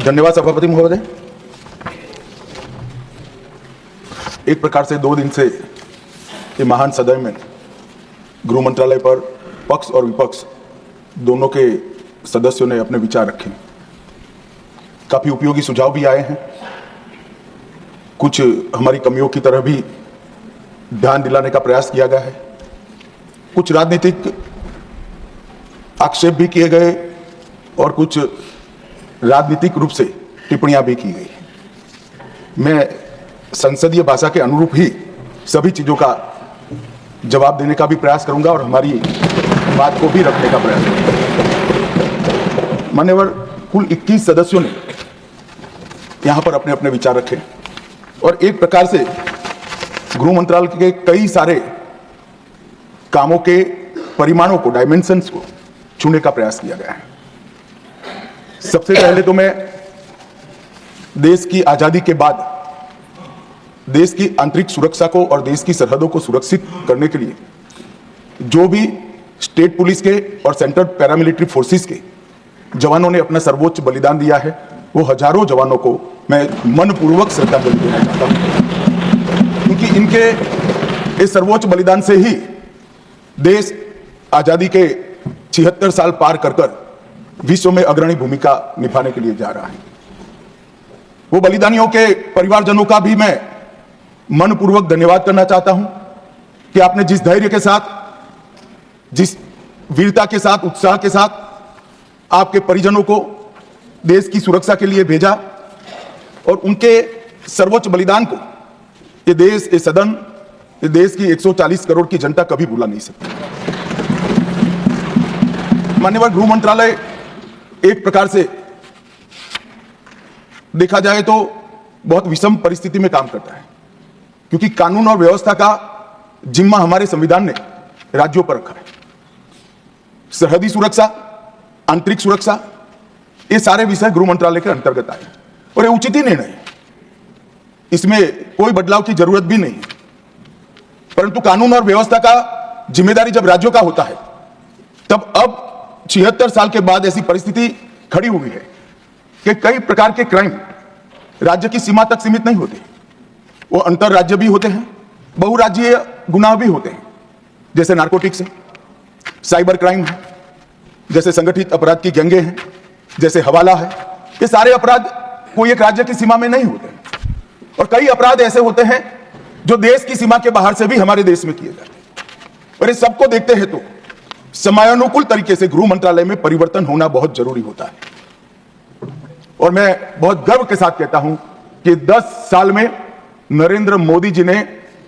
धन्यवाद सभापति महोदय। एक प्रकार से 2 दिन से ये महान सदन में गृह मंत्रालय पर पक्ष और विपक्ष दोनों के सदस्यों ने अपने विचार रखे। काफी उपयोगी सुझाव भी आए हैं। कुछ हमारी कमियों की तरह भी ध्यान दिलाने का प्रयास किया गया है। कुछ राजनीतिक आक्षेप भी किए गए और कुछ राजनीतिक रूप से टिप्पणियां भी की गई। मैं संसदीय भाषा के अनुरूप ही सभी चीजों का जवाब देने का भी प्रयास करूंगा और हमारी बात को भी रखने का प्रयास करूंगा। मान्यवर, कुल 21 सदस्यों ने यहां पर अपने अपने विचार रखे और एक प्रकार से गृह मंत्रालय के कई सारे कामों के परिमाणों को, डायमेंशंस को छूने का प्रयास किया गया है। सबसे पहले तो मैं देश की आजादी के बाद देश की आंतरिक सुरक्षा को और देश की सरहदों को सुरक्षित करने के लिए जो भी स्टेट पुलिस के और सेंट्रल पैरामिलिट्री फोर्सेस के जवानों ने अपना सर्वोच्च बलिदान दिया है, वो हजारों जवानों को मैं मनपूर्वक श्रद्धांजलि देना चाहता हूं, क्योंकि इनके इस सर्वोच्च बलिदान से ही देश आजादी के 76 साल पार कर विश्व में अग्रणी भूमिका निभाने के लिए जा रहा है। वो बलिदानियों के परिवारजनों का भी मैं मनपूर्वक धन्यवाद करना चाहता हूं कि आपने जिस धैर्य के साथ, जिस वीरता के साथ, उत्साह के साथ आपके परिजनों को देश की सुरक्षा के लिए भेजा और उनके सर्वोच्च बलिदान को ये देश, ये सदन, ये देश की 140 करोड़ की जनता कभी भुला नहीं सकती। माननीय गृह मंत्रालय एक प्रकार से देखा जाए तो बहुत विषम परिस्थिति में काम करता है, क्योंकि कानून और व्यवस्था का जिम्मा हमारे संविधान ने राज्यों पर रखा है। सरहदी सुरक्षा, आंतरिक सुरक्षा, ये सारे विषय गृह मंत्रालय के अंतर्गत आए और ये उचित ही निर्णय है, इसमें कोई बदलाव की जरूरत भी नहीं है। परंतु कानून और व्यवस्था का जिम्मेदारी जब राज्यों का होता है, तब अब 76 साल के बाद ऐसी परिस्थिति खड़ी हुई है कि कई प्रकार के क्राइम राज्य की सीमा तक सीमित नहीं होते, वो अंतर राज्य भी होते हैं, बहुराज्यीय गुनाह भी होते हैं, जैसे नारकोटिक्स है, साइबर क्राइम है, जैसे संगठित अपराध की गैंगे हैं, जैसे हवाला है। ये सारे अपराध कोई एक राज्य की सीमा में नहीं होते और कई अपराध ऐसे होते हैं जो देश की सीमा के बाहर से भी हमारे देश में किए जाते हैं। और इस सबको देखते हैं तो समयानुकूल तरीके से गृह मंत्रालय में परिवर्तन होना बहुत जरूरी होता है। और मैं बहुत गर्व के साथ कहता हूं कि 10 साल में नरेंद्र मोदी जी ने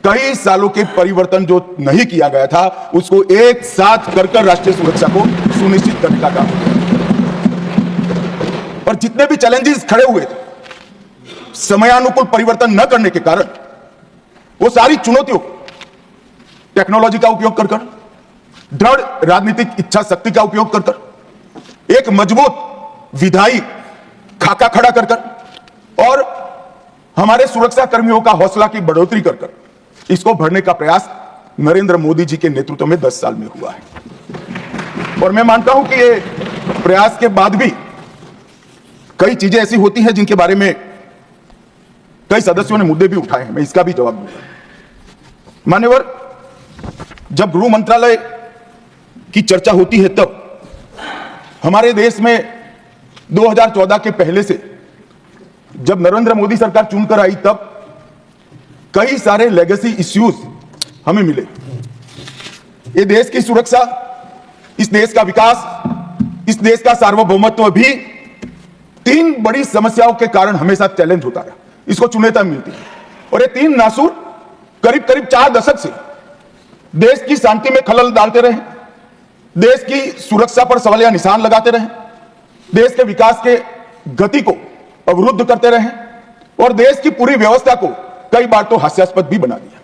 कई सालों के परिवर्तन जो नहीं किया गया था, उसको एक साथ कर राष्ट्रीय सुरक्षा को सुनिश्चित करने का काम किया। और जितने भी चैलेंजेस खड़े हुए थे, समयानुकूल परिवर्तन न करने के कारण वो सारी चुनौतियों टेक्नोलॉजी का उपयोग कर दृढ़ राजनीतिक इच्छा शक्ति का उपयोग कर एक मजबूत विधायी खाका खड़ा कर और हमारे सुरक्षा कर्मियों का हौसला की बढ़ोतरी कर इसको भरने का प्रयास नरेंद्र मोदी जी के नेतृत्व में 10 साल में हुआ है। और मैं मानता हूं कि ये प्रयास के बाद भी कई चीजें ऐसी होती हैं जिनके बारे में कई सदस्यों ने मुद्दे भी उठाए हैं, मैं इसका भी जवाब दूंगा। मान्यवर, जब गृह मंत्रालय की चर्चा होती है तब हमारे देश में 2014 के पहले से जब नरेंद्र मोदी सरकार चुनकर आई, तब कई सारे लेगेसी इश्यूज हमें मिले। ये देश की सुरक्षा, इस देश का विकास, इस देश का सार्वभौमत्व भी 3 बड़ी समस्याओं के कारण हमेशा चैलेंज होता रहा, इसको चुनौती मिलती है। और ये 3 नासूर करीब 4 दशक से देश की शांति में खलल डालते रहे, देश की सुरक्षा पर सवालिया निशान लगाते रहे, देश के विकास के गति को अवरुद्ध करते रहे और देश की पूरी व्यवस्था को कई बार तो हास्यास्पद भी बना दिया।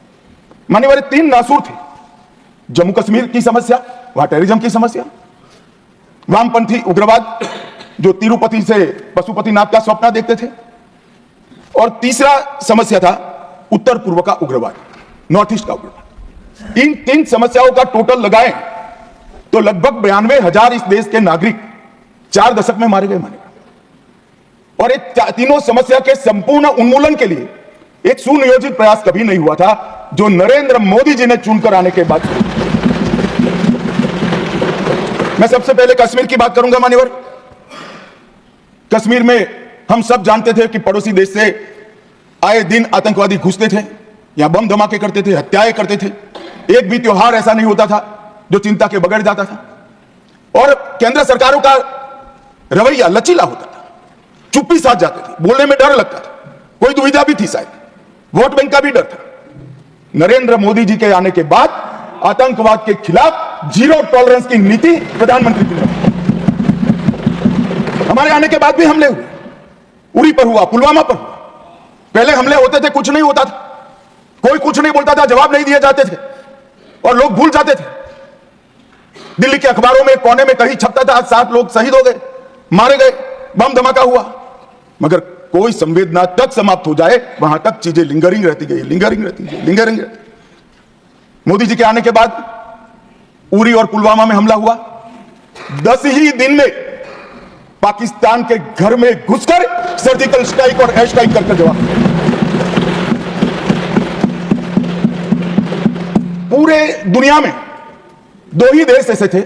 मानने वाले 3 नासूर थे। जम्मू कश्मीर की समस्या, वहां टेररिज्म की समस्या, वामपंथी उग्रवाद जो तिरुपति से पशुपतिनाथ का स्वप्न देखते थे, और तीसरा समस्या था उत्तर पूर्व का उग्रवाद, नॉर्थ ईस्ट का उग्रवाद। इन 3 समस्याओं का टोटल लगाएं तो लगभग 92,000 इस देश के नागरिक 4 दशक में मारे गए। माने और एक तीनों समस्या के संपूर्ण उन्मूलन के लिए एक सुनियोजित प्रयास कभी नहीं हुआ था जो नरेंद्र मोदी जी ने चुनकर आने के बाद। मैं सबसे पहले कश्मीर की बात करूंगा मान्यवर। कश्मीर में हम सब जानते थे कि पड़ोसी देश से आए दिन आतंकवादी घुसते थे, यहां बम धमाके करते थे, हत्याएं करते थे। एक भी त्योहार ऐसा नहीं होता था जो चिंता के बगैर जाता था। और केंद्र सरकारों का रवैया लचीला होता था, चुप्पी साध जाते थे, बोलने में डर लगता था, कोई दुविधा भी थी, शायद वोट बैंक का भी डर था। नरेंद्र मोदी जी के आने के बाद आतंकवाद के खिलाफ जीरो टॉलरेंस की नीति प्रधानमंत्री जी ने। हमारे आने के बाद भी हमले हुए, उरी पर हुआ, पुलवामा पर हुआ। पहले हमले होते थे, कुछ नहीं होता था, कोई कुछ नहीं बोलता था, जवाब नहीं दिए जाते थे और लोग भूल जाते थे। दिल्ली के अखबारों में कोने में कहीं छपता था 7 लोग शहीद हो गए, मारे गए, बम धमाका हुआ। मगर कोई संवेदना तक समाप्त हो जाए वहां तक चीजें लिंगरिंग रहती गई, लिंगरिंग रहती गई, लिंगरिंग रहती। मोदी जी के आने के बाद उरी और पुलवामा में हमला हुआ। 10 ही दिन में पाकिस्तान के घर में घुसकर सर्जिकल स्ट्राइक और एयर स्ट्राइक करके जवाब। पूरे दुनिया में 2 ही देश ऐसे थे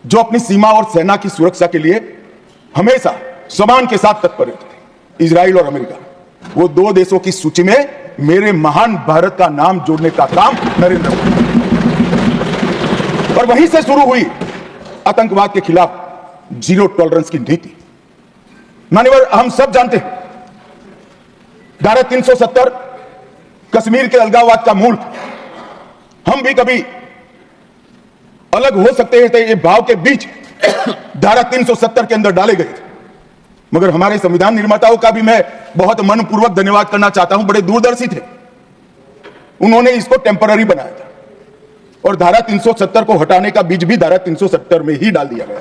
जो अपनी सीमा और सेना की सुरक्षा के लिए हमेशा सम्मान के साथ तत्पर रहते थे, इजराइल और अमेरिका। वो 2 देशों की सूची में मेरे महान भारत का नाम जोड़ने का काम नरेंद्र मोदी। और वहीं से शुरू हुई आतंकवाद के खिलाफ जीरो टॉलरेंस की नीति। मान्यवर, हम सब जानते हैं धारा 370 कश्मीर के अलगाववाद का मूल। हम भी कभी अलग हो सकते थे, ये भाव के बीच धारा 370 के अंदर डाले गए थे। मगर हमारे संविधान निर्माताओं का भी मैं बहुत मनपूर्वक धन्यवाद करना चाहता हूं, बड़े दूरदर्शी थे। उन्होंने इसको टेम्पररी बनाया था और धारा 370 को हटाने का बीज भी धारा 370 में ही डाल दिया गया।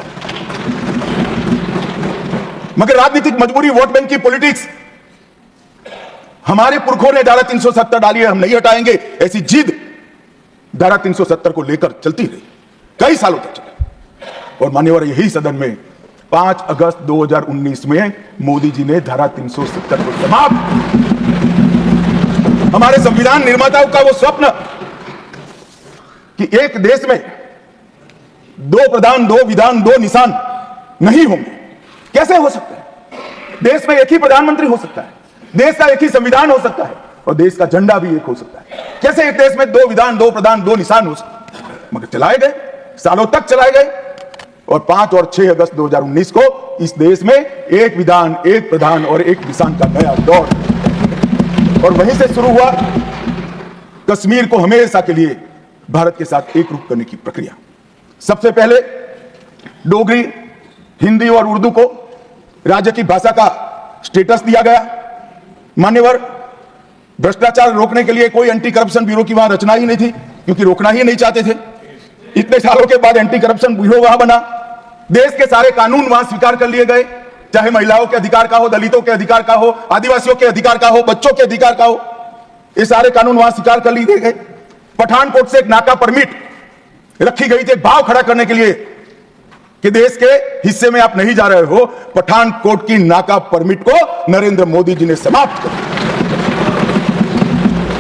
मगर राजनीतिक मजबूरी, वोट बैंक की पॉलिटिक्स, हमारे पुरखों ने धारा 370 डाली है, हम नहीं हटाएंगे, ऐसी जिद धारा 370 को लेकर चलती रही, कई सालों तक चली। और मान्यवर, यही सदन में 5 अगस्त 2019 में मोदी जी ने धारा 370 को समाप्त। हमारे संविधान निर्माताओं का वो स्वप्न कि एक देश में 2 प्रधान, 2 विधान, 2 निशान नहीं होंगे, कैसे हो सकता है? देश में एक ही प्रधानमंत्री हो सकता है, देश का एक ही संविधान हो सकता है और देश का झंडा भी एक हो सकता है। कैसे एक देश में 2 विधान, 2 प्रधान, 2 निशान हो सकते? मगर चलाए गए, सालों तक चलाए गए। और 5 और 6 अगस्त 2019 को इस देश में एक विधान, एक प्रधान और एक निशान का नया दौर। और वहीं से शुरू हुआ कश्मीर को हमेशा के लिए भारत के साथ एक रूप करने की प्रक्रिया। सबसे पहले डोगरी, हिंदी और उर्दू को राज्य की भाषा का स्टेटस दिया गया। मान्यवर, भ्रष्टाचार रोकने के लिए कोई एंटी करप्शन ब्यूरो की वहां रचना ही नहीं थी, क्योंकि रोकना ही नहीं चाहते थे। इतने सालों के बाद एंटी करप्शन ब्यूरो वहां बना। देश के सारे कानून वहां स्वीकार कर लिए गए, चाहे महिलाओं के अधिकार का हो, दलितों के अधिकार का हो, आदिवासियों के अधिकार का हो, बच्चों के अधिकार का हो, ये सारे कानून वहां स्वीकार कर लिए गए। पठानकोट से एक नाका परमिट रखी गई थी भाव खड़ा करने के लिए कि देश के हिस्से में आप नहीं जा रहे हो। पठानकोट की नाका परमिट को नरेंद्र मोदी जी ने समाप्त कर दिया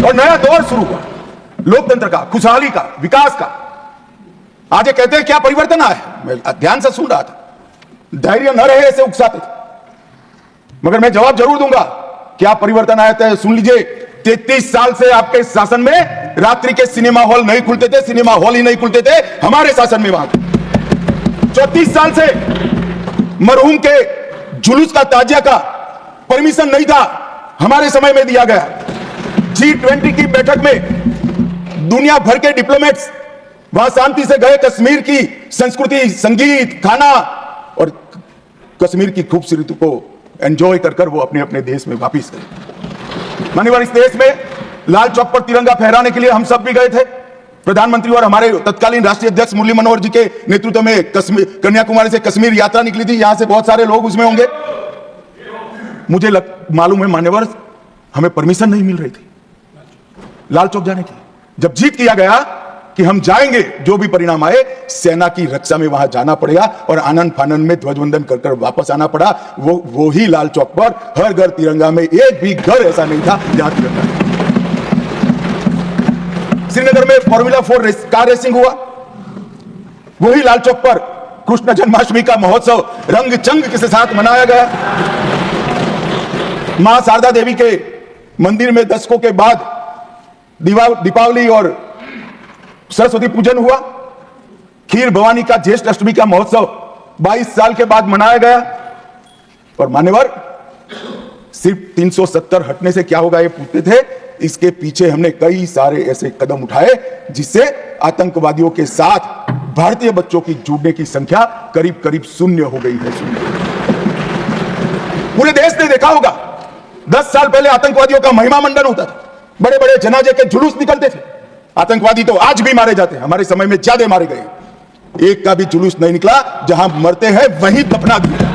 और नया दौर शुरू हुआ, लोकतंत्र का, खुशहाली का, विकास का। आज ये कहते हैं क्या परिवर्तन आया? मैं ध्यान से सुन रहा था, धैर्य न रहे ऐसे उकसाते थे, मगर मैं जवाब जरूर दूंगा। क्या परिवर्तन आया था? सुन लीजिए, 33 साल से आपके शासन में रात्रि के सिनेमा हॉल नहीं खुलते थे, सिनेमा हॉल ही नहीं खुलते थे हमारे शासन में। वहां 34 साल से मरहूम के जुलूस का, ताजिया का परमिशन नहीं था, हमारे समय में दिया गया। G20 की बैठक में दुनिया भर के डिप्लोमेट्स वहां शांति से गए, कश्मीर की संस्कृति, संगीत, खाना और कश्मीर की खूबसूरती को एंजॉय कर वो अपने अपने देश में वापिस गए। मान्यवर, इस देश में लाल चौक पर तिरंगा फहराने के लिए हम सब भी गए थे। प्रधानमंत्री और हमारे तत्कालीन राष्ट्रीय अध्यक्ष मुरली मनोहर जी के नेतृत्व में कन्याकुमारी से कश्मीर यात्रा निकली थी। यहां से बहुत सारे लोग उसमें होंगे। मुझे मालूम है मान्यवर, हमें परमिशन नहीं मिल रही थी लाल चौक जाने की। जब जीत किया गया कि हम जाएंगे, जो भी परिणाम आए, सेना की रक्षा में वहां जाना पड़ेगा और आनंद फानंद में ध्वजवंदन कर कर वापस आना पड़ा। वो ही लाल चौक पर हर घर तिरंगा में एक भी घर ऐसा नहीं था जहां तिरंगा नहीं। श्रीनगर में फॉर्मूला 4 कार रेसिंग हुआ, वही लाल चौक पर कृष्ण जन्माष्टमी का महोत्सव रंग चंग के साथ मनाया गया। मां शारदा देवी के मंदिर में दशकों के बाद दीपावली और सरस्वती पूजन हुआ। खीर भवानी का ज्येष्ठ अष्टमी का महोत्सव 22 साल के बाद मनाया गया। और मान्यवर सिर्फ 370 हटने से क्या होगा ये पूछते थे, इसके पीछे हमने कई सारे ऐसे कदम उठाए जिससे आतंकवादियों के साथ भारतीय बच्चों की जुड़ने की संख्या करीब करीब शून्य हो गई है। पूरे देश ने देखा होगा 10 साल पहले आतंकवादियों का महिमा मंडन होता था, बड़े बड़े जनाजे के जुलूस निकलते थे। आतंकवादी तो आज भी मारे जाते हैं, हमारे समय में ज्यादा मारे गए, एक का भी जुलूस नहीं निकला, जहां मरते हैं वहीं दफना दिया।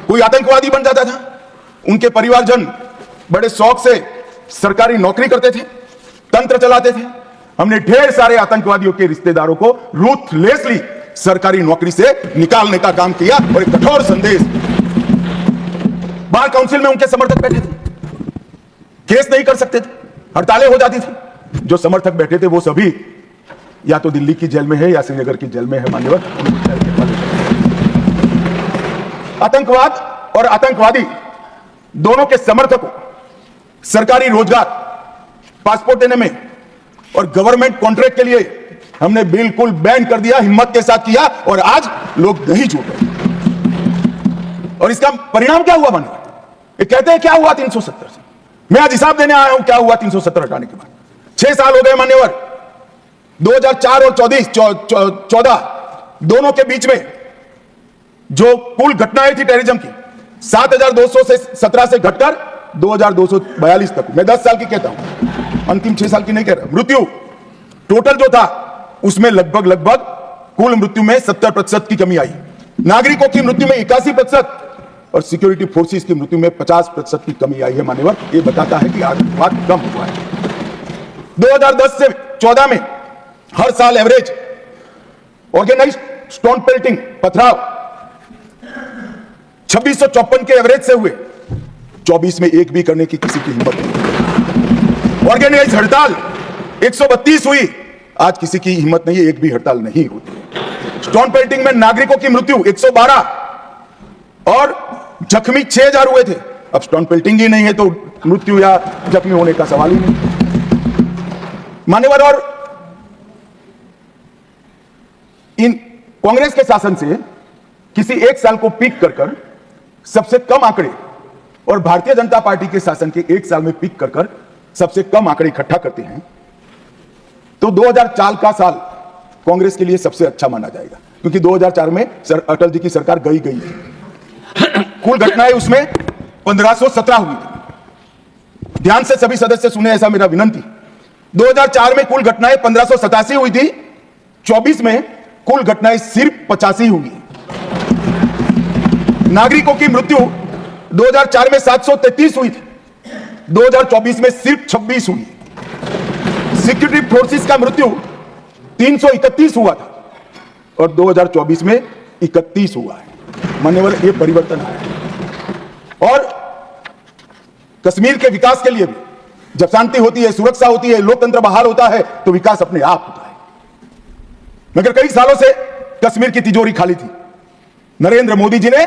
कोई आतंकवादी बन जाता था, उनके परिवारजन बड़े शौक से सरकारी नौकरी करते थे, तंत्र चलाते थे। हमने ढेर सारे आतंकवादियों के रिश्तेदारों को रूथलेसली सरकारी नौकरी से निकालने का काम किया और एक कठोर संदेश। बार काउंसिल में उनके समर्थक बैठे थे, केस नहीं कर सकते थे, हड़तालें हो जाती थी। जो समर्थक बैठे थे वो सभी या तो दिल्ली की जेल में है या श्रीनगर की जेल में है। मान्यवर, आतंकवाद और आतंकवादी दोनों के समर्थकों सरकारी रोजगार, पासपोर्ट देने में और गवर्नमेंट कॉन्ट्रैक्ट के लिए हमने बिल्कुल बैन कर दिया, हिम्मत के साथ किया और आज लोग नहीं जुड़ रहे। और इसका परिणाम क्या हुआ मान्यवर? ये कहते हैं क्या हुआ 370 से, मैं आज हिसाब देने आया हूं क्या हुआ 370 हटाने के बाद। 6 साल हो गए मान्यवर। 2004 और 14 दोनों के बीच में जो कुल घटनाएं थी टेररिज्म की 7200 से 17 से घटकर 2242 तक, मैं 10 साल की कहता हूं, अंतिम 6 साल की नहीं कह रहा। मृत्यु टोटल जो था उसमें लगभग कुल मृत्यु में 70% की कमी आई। नागरिकों की मृत्यु में 81% और सिक्योरिटी फोर्सेस की मृत्यु में 50% की कमी आई है। मान्यवर, ये बताता है कि आतंकवाद कम हुआ है। 2010 से 14 में हर साल एवरेज ऑर्गेनाइज्ड स्टोन पेल्टिंग, पथराव 2654 के एवरेज से हुए, 24 में एक भी करने की किसी की हिम्मत नहीं। ऑर्गेनाइज्ड हड़ताल 132 हुई, आज किसी की हिम्मत नहीं है, एक भी हड़ताल नहीं होती। स्टोन पेल्टिंग में नागरिकों की मृत्यु 112 और जख्मी 6000 हुए थे। अब स्टोन पेल्टिंग ही नहीं है तो मृत्यु या जख्मी होने का सवाल ही नहीं। मान्यवर, और इन कांग्रेस के शासन से किसी एक साल को पीक कर सबसे कम आंकड़े और भारतीय जनता पार्टी के शासन के एक साल में पीक कर सबसे कम आंकड़े इकट्ठा करते हैं तो 2004 का साल कांग्रेस के लिए सबसे अच्छा माना जाएगा, क्योंकि 2004 में अटल जी की सरकार गई है। कुल घटनाएं उसमें 1517 हुई थी। ध्यान से सभी सदस्य सुने, ऐसा मेरा विनंती। 2004 में कुल घटनाएं 1587 हुई थी, 24 में कुल घटनाएं सिर्फ 85 हुई। नागरिकों की मृत्यु 2004 में 733 हुई थी, 2024 में सिर्फ 26 हुई। सिक्योरिटी फोर्सेस का मृत्यु 331 हुआ था और 2024 में 31 हुआ है। मान्यवर, ये परिवर्तन आया है। और कश्मीर के विकास के लिए भी जब शांति होती है, सुरक्षा होती है, लोकतंत्र बहाल होता है तो विकास अपने आप होता है। मगर कई सालों से कश्मीर की तिजोरी खाली थी। नरेंद्र मोदी जी ने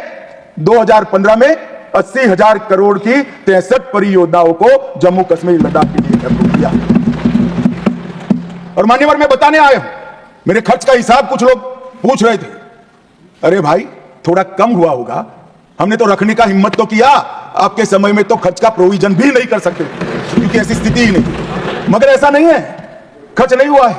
2015 में 80,000 करोड़ की 63 परियोजनाओं को जम्मू कश्मीर लद्दाख के लिए अप्रूव किया। और मान्यवर, मैं बताने आया हूं, मेरे खर्च का हिसाब कुछ लोग पूछ रहे थे। अरे भाई, थोड़ा कम हुआ होगा, हमने तो रखने का हिम्मत तो किया। आपके समय में तो खर्च का प्रोविजन भी नहीं कर सकते क्योंकि ऐसी स्थिति ही नहीं। मगर ऐसा नहीं है, खर्च नहीं हुआ है।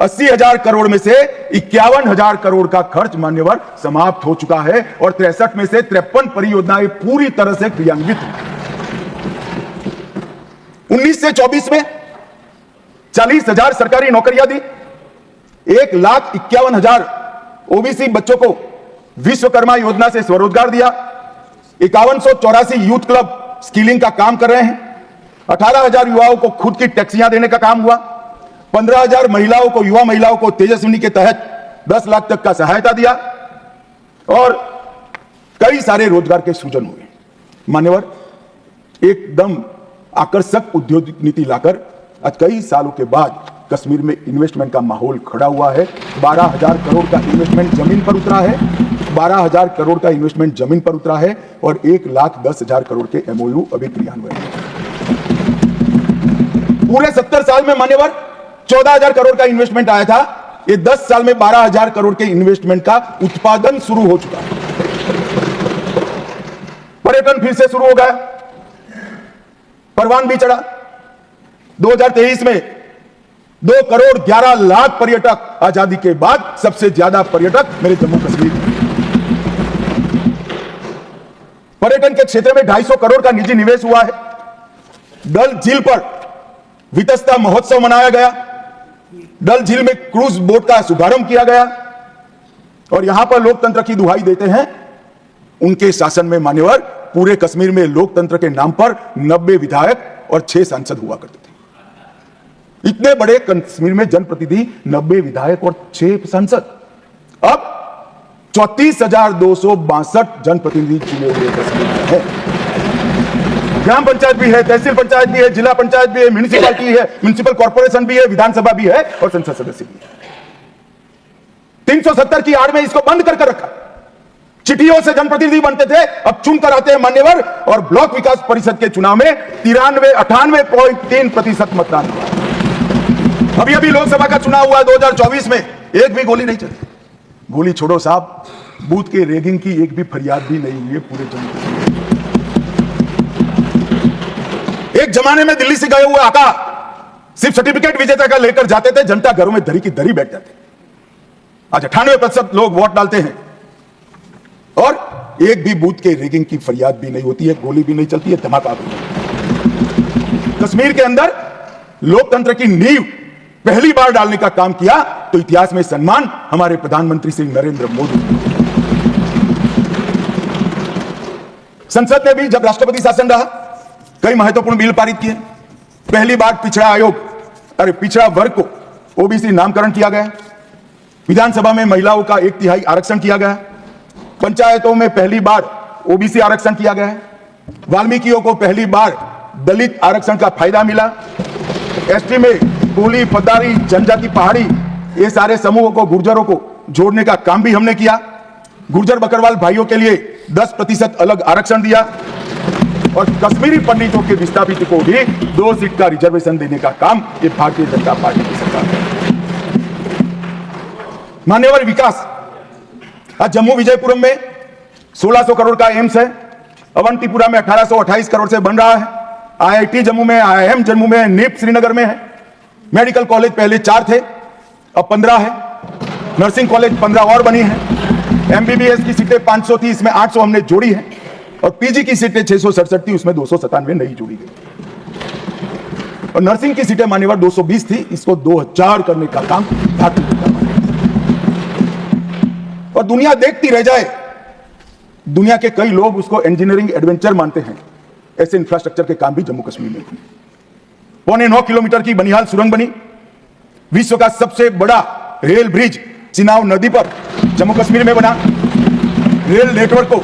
80,000 करोड़ में से 51,000 करोड़ का खर्च मान्यवर समाप्त हो चुका है और 63 में से 53 परियोजनाएं पूरी तरह से क्रियान्वित हुई। 19 से 24 में 40,000 सरकारी नौकरियां दी, 1,51,000 ओबीसी बच्चों को विश्वकर्मा योजना से स्वरोजगार दिया, 5184 यूथ क्लब स्किलिंग का काम कर रहे हैं। 18,000 युवाओं को खुद की टैक्सियां देने का काम हुआ। 15,000 महिलाओं को, युवा महिलाओं को तेजस्विनी के तहत 10 लाख तक का सहायता दिया और कई सारे रोजगार के सृजन हुए। मान्यवर, एकदम आकर्षक उद्योग नीति लाकर आज कई सालों के बाद कश्मीर में इन्वेस्टमेंट का माहौल खड़ा हुआ है। 12,000 करोड़ का इन्वेस्टमेंट जमीन पर उतरा है, 12,000 करोड़ का इन्वेस्टमेंट जमीन पर उतरा है और 1,10,000 करोड़ के एमओयू अभी क्रियान्वयन है। पूरे 70 साल में मान्यवर 14,000 करोड़ का इन्वेस्टमेंट आया था। ये 10 साल में 12,000 करोड़ के इन्वेस्टमेंट का उत्पादन शुरू हो चुका है। पर्यटन फिर से शुरू हो गया, परवान भी चढ़ा। 2023 में 2 करोड़ 11 लाख पर्यटक, आजादी के बाद सबसे ज्यादा पर्यटक मेरे जम्मू कश्मीर में। पर्यटन के क्षेत्र में 250 करोड़ का निजी निवेश हुआ है। डल झील पर वितस्ता महोत्सव मनाया गया, डल झील में क्रूज बोट का शुभारंभ किया गया और यहां पर लोकतंत्र की दुहाई देते हैं। उनके शासन में मान्यवर पूरे कश्मीर में लोकतंत्र के नाम पर 90 विधायक और 6 सांसद हुआ करते थे। इतने बड़े कश्मीर में जनप्रतिनिधि, 90 विधायक और 6 सांसद। अब 34,262 जनप्रतिनिधि चुने हुए कश्मीर में है। ग्राम पंचायत भी है, तहसील पंचायत भी है, जिला पंचायत भी है, म्युनिसिपैलिटी है, म्युनिसिपल कॉर्पोरेशन भी है, विधानसभा भी है और संसद सदस्य भी है। 370 की आड़ में इसको बंद करके रखा। चिट्ठियों से जनप्रतिनिधि बनते थे, अब चुनकर आते हैं मान्यवर। और ब्लॉक विकास परिषद के चुनाव में 98.3% मतदान हुआ। अभी अभी लोकसभा का चुनाव हुआ 2024 में, एक भी गोली नहीं चली। गोली छोड़ो साहब, बूथ के रैगिंग की एक भी फरियाद भी नहीं हुई है पूरे जम्मू कश्मीर। एक जमाने में दिल्ली से गए हुए आका सिर्फ सर्टिफिकेट विजेता का लेकर जाते थे, जनता घरों में दरी की दरी बैठ जाते। आज 98% लोग वोट डालते हैं और एक भी बूथ के रैगिंग की फरियाद भी नहीं होती है, गोली भी नहीं चलती है, धमाका भी नहीं। कश्मीर के अंदर लोकतंत्र की नींव पहली बार डालने का काम किया तो इतिहास में सम्मान हमारे प्रधानमंत्री श्री नरेंद्र मोदी। संसद में भी जब राष्ट्रपति शासन रहा, कई महत्वपूर्ण बिल पारित किए। पहली बार पिछड़ा वर्ग को ओबीसी नामकरण किया गया। विधानसभा में महिलाओं का 1/3 आरक्षण किया गया। पंचायतों में पहली बार ओबीसी आरक्षण किया गया है। वाल्मीकियों को पहली बार दलित आरक्षण का फायदा मिला। एसटी में कोली, पदारी, जनजाति, पहाड़ी, ये सारे समूहों को, गुर्जरों को जोड़ने का काम भी हमने किया। गुर्जर बकरवाल भाइयों के लिए 10% अलग आरक्षण दिया और कश्मीरी पंडितों के विस्थापित को भी 2 सीट का रिजर्वेशन देने का काम ये भारतीय जनता पार्टी की सरकार है। मान्यवर, विकास आज जम्मू विजयपुरम में 1600 करोड़ का एम्स है। अवंतीपुरा में 1828 करोड़ से बन रहा है। आईआईटी जम्मू में, आईआईएम जम्मू में, नीप श्रीनगर में है। मेडिकल कॉलेज पहले 4 थे, अब 15 है। नर्सिंग कॉलेज 15 और बनी है। एमबीबीएस की सीटें 500 थी, इसमें 800 हमने जोड़ी है और पीजी की सीटें 667 थी, उसमें 297 नई जोड़ी गई। और नर्सिंग की सीटें मान्यवर 220 थी, इसको 2000 करने का काम भारतीय जनता पार्टी। और दुनिया देखती रह जाए, दुनिया के कई लोग उसको इंजीनियरिंग एडवेंचर मानते हैं। ऐसे इंफ्रास्ट्रक्चर के काम भी जम्मू कश्मीर में हुए। 9.25 किलोमीटर की बनिहाल सुरंग बनी। विश्व का सबसे बड़ा रेल ब्रिज चिनाब नदी पर जम्मू कश्मीर में बना। रेल नेटवर्क को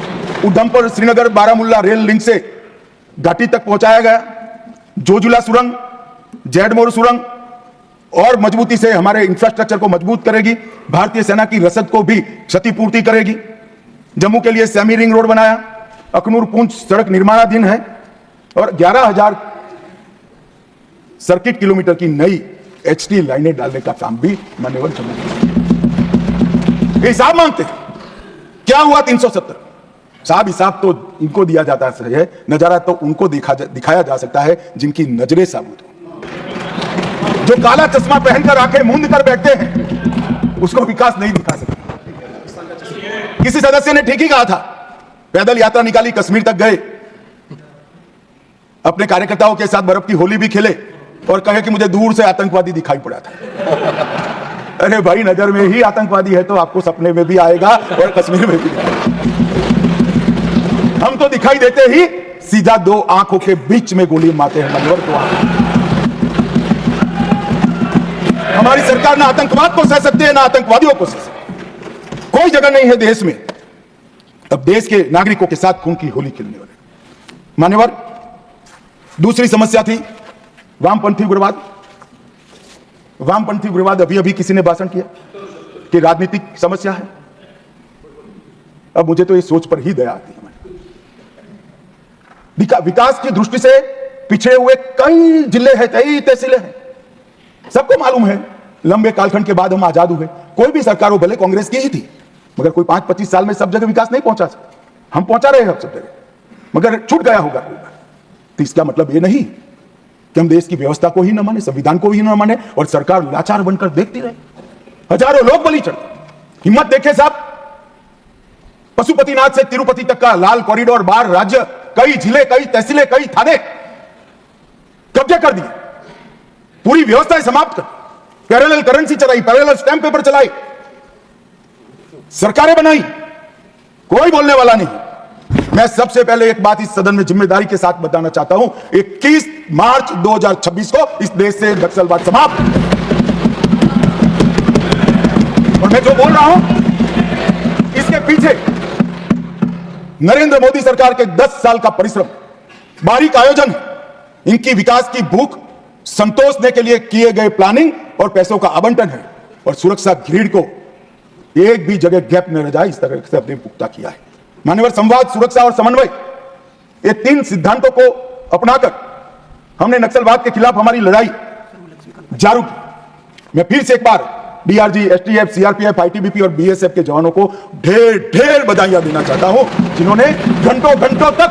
उधमपुर, श्रीनगर, बारामुल्ला रेल लिंक से घाटी तक पहुंचाया गया। जोजुला सुरंग, जैडमोर सुरंग और मजबूती से हमारे इंफ्रास्ट्रक्चर को मजबूत करेगी। भारतीय सेना की रसद को भी क्षतिपूर्ति करेगी। जम्मू के लिए सेमी रिंग रोड बनाया। अखनूर पुंछ सड़क निर्माणाधीन है और 11,000 सर्किट किलोमीटर की नई एचटी लाइनें डालने का काम भी मान्यवर जम्मू हिसाब मांगते हैं। क्या हुआ 370 साहब? हिसाब तो इनको दिया जाता है, नजारा तो उनको दिखाया जा सकता है जिनकी नजरें साबुत हो। जो काला चश्मा पहनकर आंखें मूंद कर बैठते हैं, उसको विकास नहीं दिखा सकते। किसी सदस्य ने ठीक ही कहा था, पैदल यात्रा निकाली, कश्मीर तक गए, अपने कार्यकर्ताओं के साथ बर्फ की होली भी खेले और कहे कि मुझे दूर से आतंकवादी दिखाई पड़ा था। अरे भाई, नजर में ही आतंकवादी है तो आपको सपने में भी आएगा और कश्मीर में भी। हम तो दिखाई देते ही सीधा दो आंखों के बीच में गोली मारते हैं मान्यवर। तो हमारी सरकार ना आतंकवाद को सह सकती है ना आतंकवादियों को सह सकती है। कोई जगह नहीं है देश में अब देश के नागरिकों के साथ खून की होली खेलने वाले। मान्यवर, दूसरी समस्या थी वामपंथी उग्रवाद। वामपंथी उग्रवाद अभी अभी किसी ने भाषण किया कि राजनीतिक समस्या है। अब मुझे तो इस सोच पर ही दया आती है। विकास की दृष्टि से पिछड़े हुए कई जिले हैं, कई तहसीलें हैं, सबको मालूम है लंबे कालखंड के बाद हम आजाद हुए। कोई भी सरकार हो, भले कांग्रेस की ही थी, मगर कोई 5-25 साल में सब जगह विकास नहीं पहुंचा। हम पहुंचा रहे हैं सब जगह, मगर छूट गया होगा। तो इसका मतलब ये नहीं कि हम देश की व्यवस्था को ही न माने, संविधान को ही न माने और सरकार लाचार बनकर देखती रहे। हजारों लोग बलि चढ़ते। हिम्मत देखे साहब, पशुपतिनाथ से तिरुपति तक का लाल कॉरिडोर, 12 राज्य, कई जिले, कई तहसीलें, कई थाने कब्जे कर दिए, पूरी व्यवस्था समाप्त कर, पैरेलल करेंसी चलाई, पैरेलल स्टैंप पेपर चलाई, सरकारें बनाई, कोई बोलने वाला नहीं। मैं सबसे पहले एक बात इस सदन में जिम्मेदारी के साथ बताना चाहता हूं, 21 मार्च 2026 को इस देश से नक्सलवाद समाप्त। और मैं जो बोल रहा हूं इसके पीछे नरेंद्र मोदी सरकार के 10 साल का परिश्रम, बारीक आयोजन, इनकी विकास की भूख संतोषने के लिए किए गए प्लानिंग और पैसों का आवंटन है। और सुरक्षा ग्रिड को एक भी जगह गैप न रह जाए, इस तरह से अपने पुख्ता किया है। मानवीय संवाद, सुरक्षा और समन्वय, ये 3 सिद्धांतों को अपनाकर हमने नक्सलवाद के खिलाफ हमारी लड़ाई जारी की। मैं फिर से एक बार डीआरजी, एसटीएफ, सीआरपीएफ, आईटीबीपी और बीएसएफ के जवानों को ढेर ढेर बधाइयां देना चाहता हूं, जिन्होंने घंटों घंटों तक,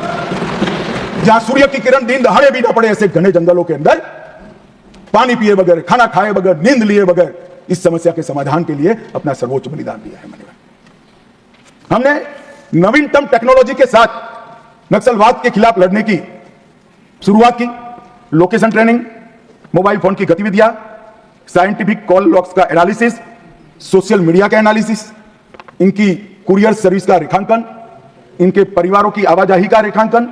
जहां सूर्य की किरण दिन दहाड़े भी ना पड़े, ऐसे घने जंगलों के अंदर पानी पिए बगैर, खाना खाए बगैर, नींद लिए बगैर इस समस्या के समाधान के लिए अपना सर्वोच्च बलिदान दिया है। हमने नवीनतम टेक्नोलॉजी के साथ नक्सलवाद के खिलाफ लड़ने की शुरुआत की। लोकेशन ट्रेनिंग, मोबाइल फोन की गतिविधियां, साइंटिफिक कॉल लॉग्स का एनालिसिस, सोशल मीडिया का एनालिसिस, इनकी कुरियर सर्विस का रेखांकन, इनके परिवारों की आवाजाही का रेखांकन,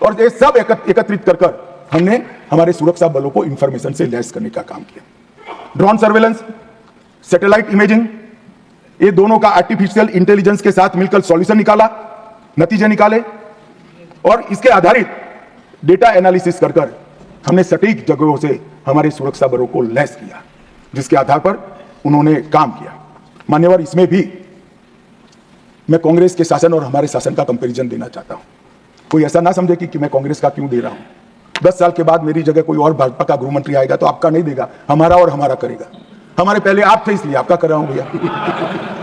और ये सब एकत्रित कर हमने हमारे सुरक्षा बलों को इंफॉर्मेशन से लैस करने का काम किया। ड्रोन सर्वेलेंस, सैटेलाइट इमेजिंग, ये दोनों का आर्टिफिशियल इंटेलिजेंस के साथ मिलकर सॉल्यूशन निकाला, नतीजे निकाले, और इसके आधारित डेटा एनालिसिस कर हमने सटीक जगहों से हमारे सुरक्षा बलों को लैस किया, जिसके आधार पर उन्होंने काम किया। मान्यवर, इसमें भी मैं कांग्रेस के शासन और हमारे शासन का कंपैरिजन देना चाहता हूं। कोई ऐसा ना समझे कि मैं कांग्रेस का क्यों दे रहा हूं। 10 साल के बाद मेरी जगह कोई और भाजपा का गृहमंत्री आएगा तो आपका नहीं देगा, हमारा और हमारा करेगा। हमारे पहले आप थे इसलिए आपका कर रहा हूं भैया।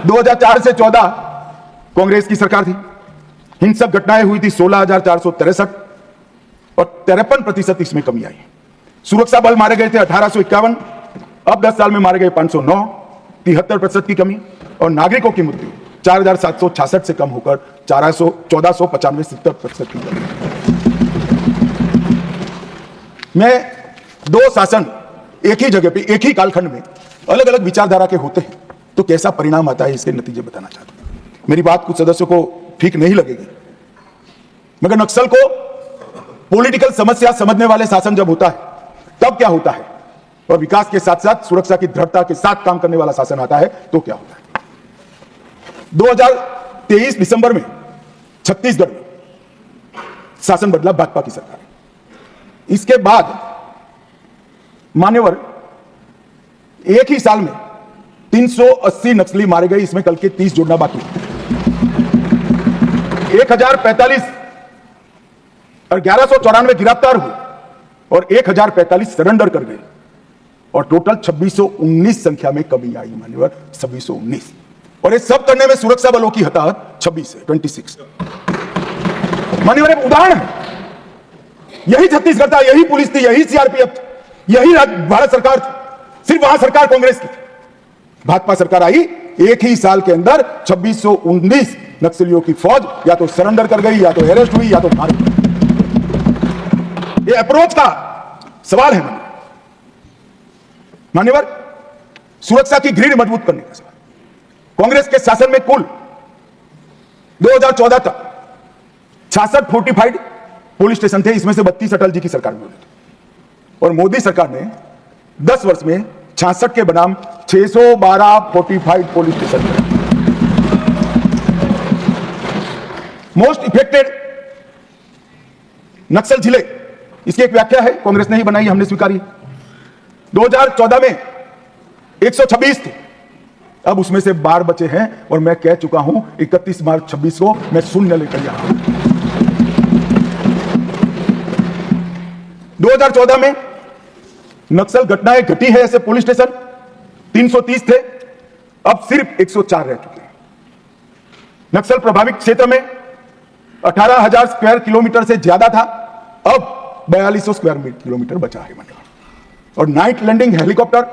2004 से 14 कांग्रेस की सरकार थी, हिंसक घटनाएं हुई थी 16,463 और 53% इसमें कमी आई। सुरक्षा बल मारे गए थे 1851, अब 10 साल में मारे गए 509, 73% की कमी, और नागरिकों की मृत्यु 4,766 से कम होकर 1495, 70% की कमी। मैं 2 शासन एक ही जगह पे, एक ही कालखंड में अलग अलग विचारधारा के होते हैं तो कैसा परिणाम आता है, इसके नतीजे बताना चाहता हूं। मेरी बात कुछ सदस्यों को ठीक नहीं लगेगी, मगर नक्सल को पॉलिटिकल समस्या समझने वाले शासन जब होता है तब क्या होता है, और विकास के साथ साथ सुरक्षा की दृढ़ता के साथ काम करने वाला शासन आता है तो क्या होता है। 2023 दिसंबर में छत्तीसगढ़ में शासन बदला, भाजपा की सरकार। इसके बाद मान्यवर एक ही साल में 380 नक्सली मारे गए, इसमें कल के 30 जोड़ना बाकी। 1045 और 1194 गिरफ्तार हुए और 1045 सरेंडर कर गए, और टोटल 2619 संख्या में कमी आई। मान्यवर 2619, और ये सब करने में सुरक्षा बलों की हताहत 26 है, 26। मान्यवर एक उदाहरण है, यही छत्तीसगढ़ था, यही पुलिस थी, यही सीआरपीएफ, यही भारत सरकार थी, सिर्फ वहां सरकार कांग्रेस की। भाजपा सरकार आई, एक ही साल के अंदर 2619 नक्सलियों की फौज या तो सरेंडर कर गई, या तो अरेस्ट हुई, या तो मार गई। ये अप्रोच का सवाल है मान्यवर, सुरक्षा की ग्रिड मजबूत करने का सवाल। कांग्रेस के शासन में कुल 2014 तक 66 फोर्टिफाइड पुलिस स्टेशन थे, इसमें से 32 अटल जी की सरकार में बने। और मोदी सरकार ने 10 वर्ष में 66 के बनाम 612 फोर्टिफाइड पुलिस स्टेशन बनाए। मोस्ट इफेक्टेड नक्सल जिले, इसकी एक व्याख्या है, कांग्रेस ने ही बनाई, हमने स्वीकारी। 2014 में 126 थे, अब उसमें से 12 बचे हैं। और मैं कह चुका हूं 31 मार्च 26 को मैं शून्य लेकर यहां हूं। 2014 में नक्सल घटनाएं घटी है ऐसे पुलिस स्टेशन 330 थे, अब सिर्फ 104 रह चुके हैं। नक्सल प्रभावित क्षेत्र में 18,000 स्क्वायर किलोमीटर से ज्यादा था, अब 4200 स्क्वायर किलोमीटर बचा है। और नाइट लैंडिंग हेलीकॉप्टर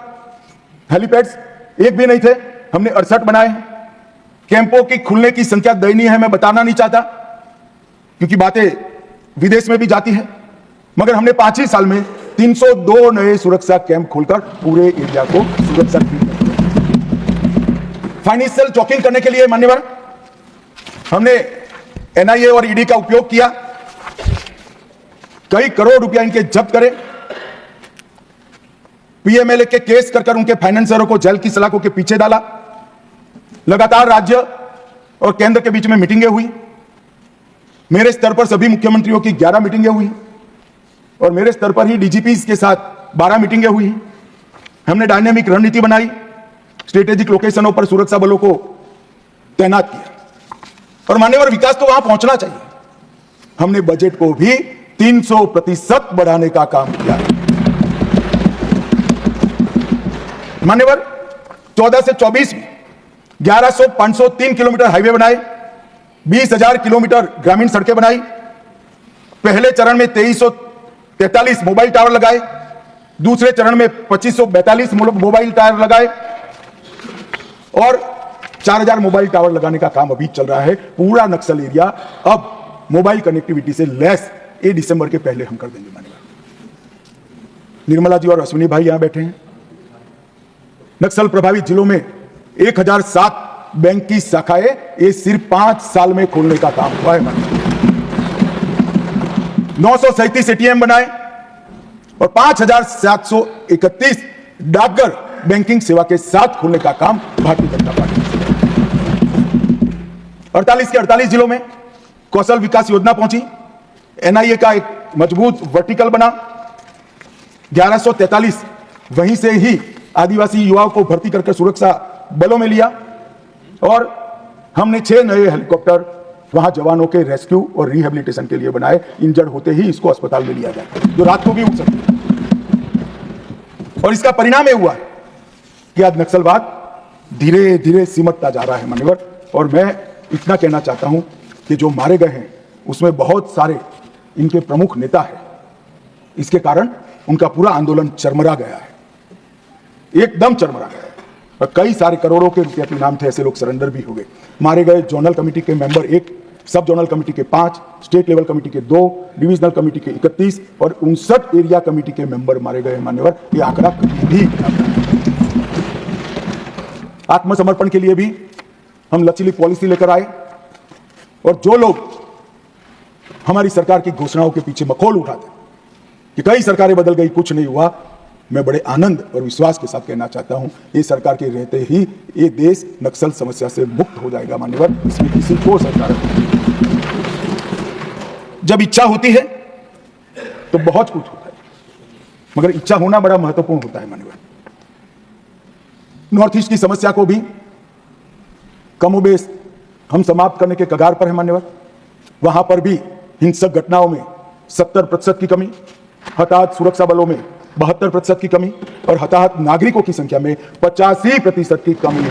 हेलीपैड्स एक भी नहीं थे, हमने 68 बनाए हैं। कैंपों की खुलने की संख्या दयनीय है, मैं बताना नहीं चाहता क्योंकि बातें विदेश में भी जाती है, मगर हमने 5 ही साल में 302 नए सुरक्षा कैंप खोलकर पूरे एरिया को सुरक्षा दी। फाइनेंशियल चॉकिंग करने के लिए मान्यवर हमने एनआईए और ईडी का उपयोग किया, कई करोड़ रुपया इनके जब्त करे, पीएमएलए के केस कर उनके फाइनेंसरों को जेल की सलाखों के पीछे डाला। लगातार राज्य और केंद्र के बीच में मीटिंगें हुई, मेरे स्तर पर सभी मुख्यमंत्रियों की 11 मीटिंगें हुई और मेरे स्तर पर ही डीजीपी के साथ 12 मीटिंगें हुई। हमने डायनेमिक रणनीति बनाई, स्ट्रेटेजिक लोकेशनों पर सुरक्षा बलों को तैनात किया और मान्यवर विकास तो वहां पहुंचना चाहिए। हमने बजट को भी 300% बढ़ाने का काम किया। मान्यवर 14 से 24 में 503 किलोमीटर हाईवे बनाए, 20,000 किलोमीटर ग्रामीण सड़कें बनाई। पहले चरण में 2343 मोबाइल टावर लगाए, दूसरे चरण में 2542 मोबाइल टावर लगाए और 4000 मोबाइल टावर लगाने का काम अभी चल रहा है। पूरा नक्सल एरिया अब मोबाइल कनेक्टिविटी से लैस ये दिसंबर के पहले हम कर देंगे। मान्यवर निर्मला जी और अश्विनी भाई यहां बैठे हैं। नक्सल प्रभावित जिलों में 1007 बैंक की शाखाएं ये सिर्फ 5 साल में खोलने का काम हुआ है। 937 एटीएम बनाए और 5731 डाकघर बैंकिंग सेवा के साथ खोलने का काम भारतीय जनता पार्टी। 48 के 48 जिलों में कौशल विकास योजना पहुंची, एनआईए का एक मजबूत वर्टिकल बना, 1143 वहीं से ही आदिवासी युवाओं को भर्ती करके सुरक्षा बलों में लिया और हमने 6 नए हेलीकॉप्टर वहां जवानों के रेस्क्यू और रिहेबिलिटेशन के लिए बनाए। इंजर्ड होते ही इसको अस्पताल में लिया जाए, जो रात को भी उठ सकते हैं। और इसका परिणाम यह हुआ कि आज नक्सलवाद धीरे धीरे सिमटता जा रहा है। मान्यवर, और मैं इतना कहना चाहता हूं कि जो मारे गए हैं उसमें बहुत सारे इनके प्रमुख नेता हैं। इसके कारण उनका पूरा आंदोलन चरमरा गया है, एकदम चरमरा गया है। और कई सारे करोड़ों के रुपए के इनाम थे, ऐसे लोग सरेंडर भी हो गए। मारे गए जोनल कमेटी के मेंबर 1, सब जोनल कमेटी के 5, स्टेट लेवल कमेटी के 2, डिविजनल कमेटी के 31 और 59 एरिया कमेटी के मेंबर मारे गए। मान्यवर, ये आंकड़ा कभी भी आत्मसमर्पण के लिए भी हम लचीली पॉलिसी लेकर आए और जो लोग हमारी सरकार की घोषणाओं के पीछे मखौल उठाते कि कई सरकारें बदल गई, कुछ नहीं हुआ, मैं बड़े आनंद और विश्वास के साथ कहना चाहता हूं ये सरकार के रहते ही ये देश नक्सल समस्या से मुक्त हो जाएगा। मान्यवर, इसमें किसी को सरकार जब इच्छा होती है तो बहुत कुछ होता है, मगर इच्छा होना बड़ा महत्वपूर्ण होता है। मान्यवर, नॉर्थ ईस्ट की समस्या को भी कमोबेश हम समाप्त करने के कगार पर है। मान्यवर, वहां पर भी हिंसक घटनाओं में 70% की कमी, हताहत सुरक्षा बलों में 72% की कमी और हताहत नागरिकों की संख्या में 85% की कमी है।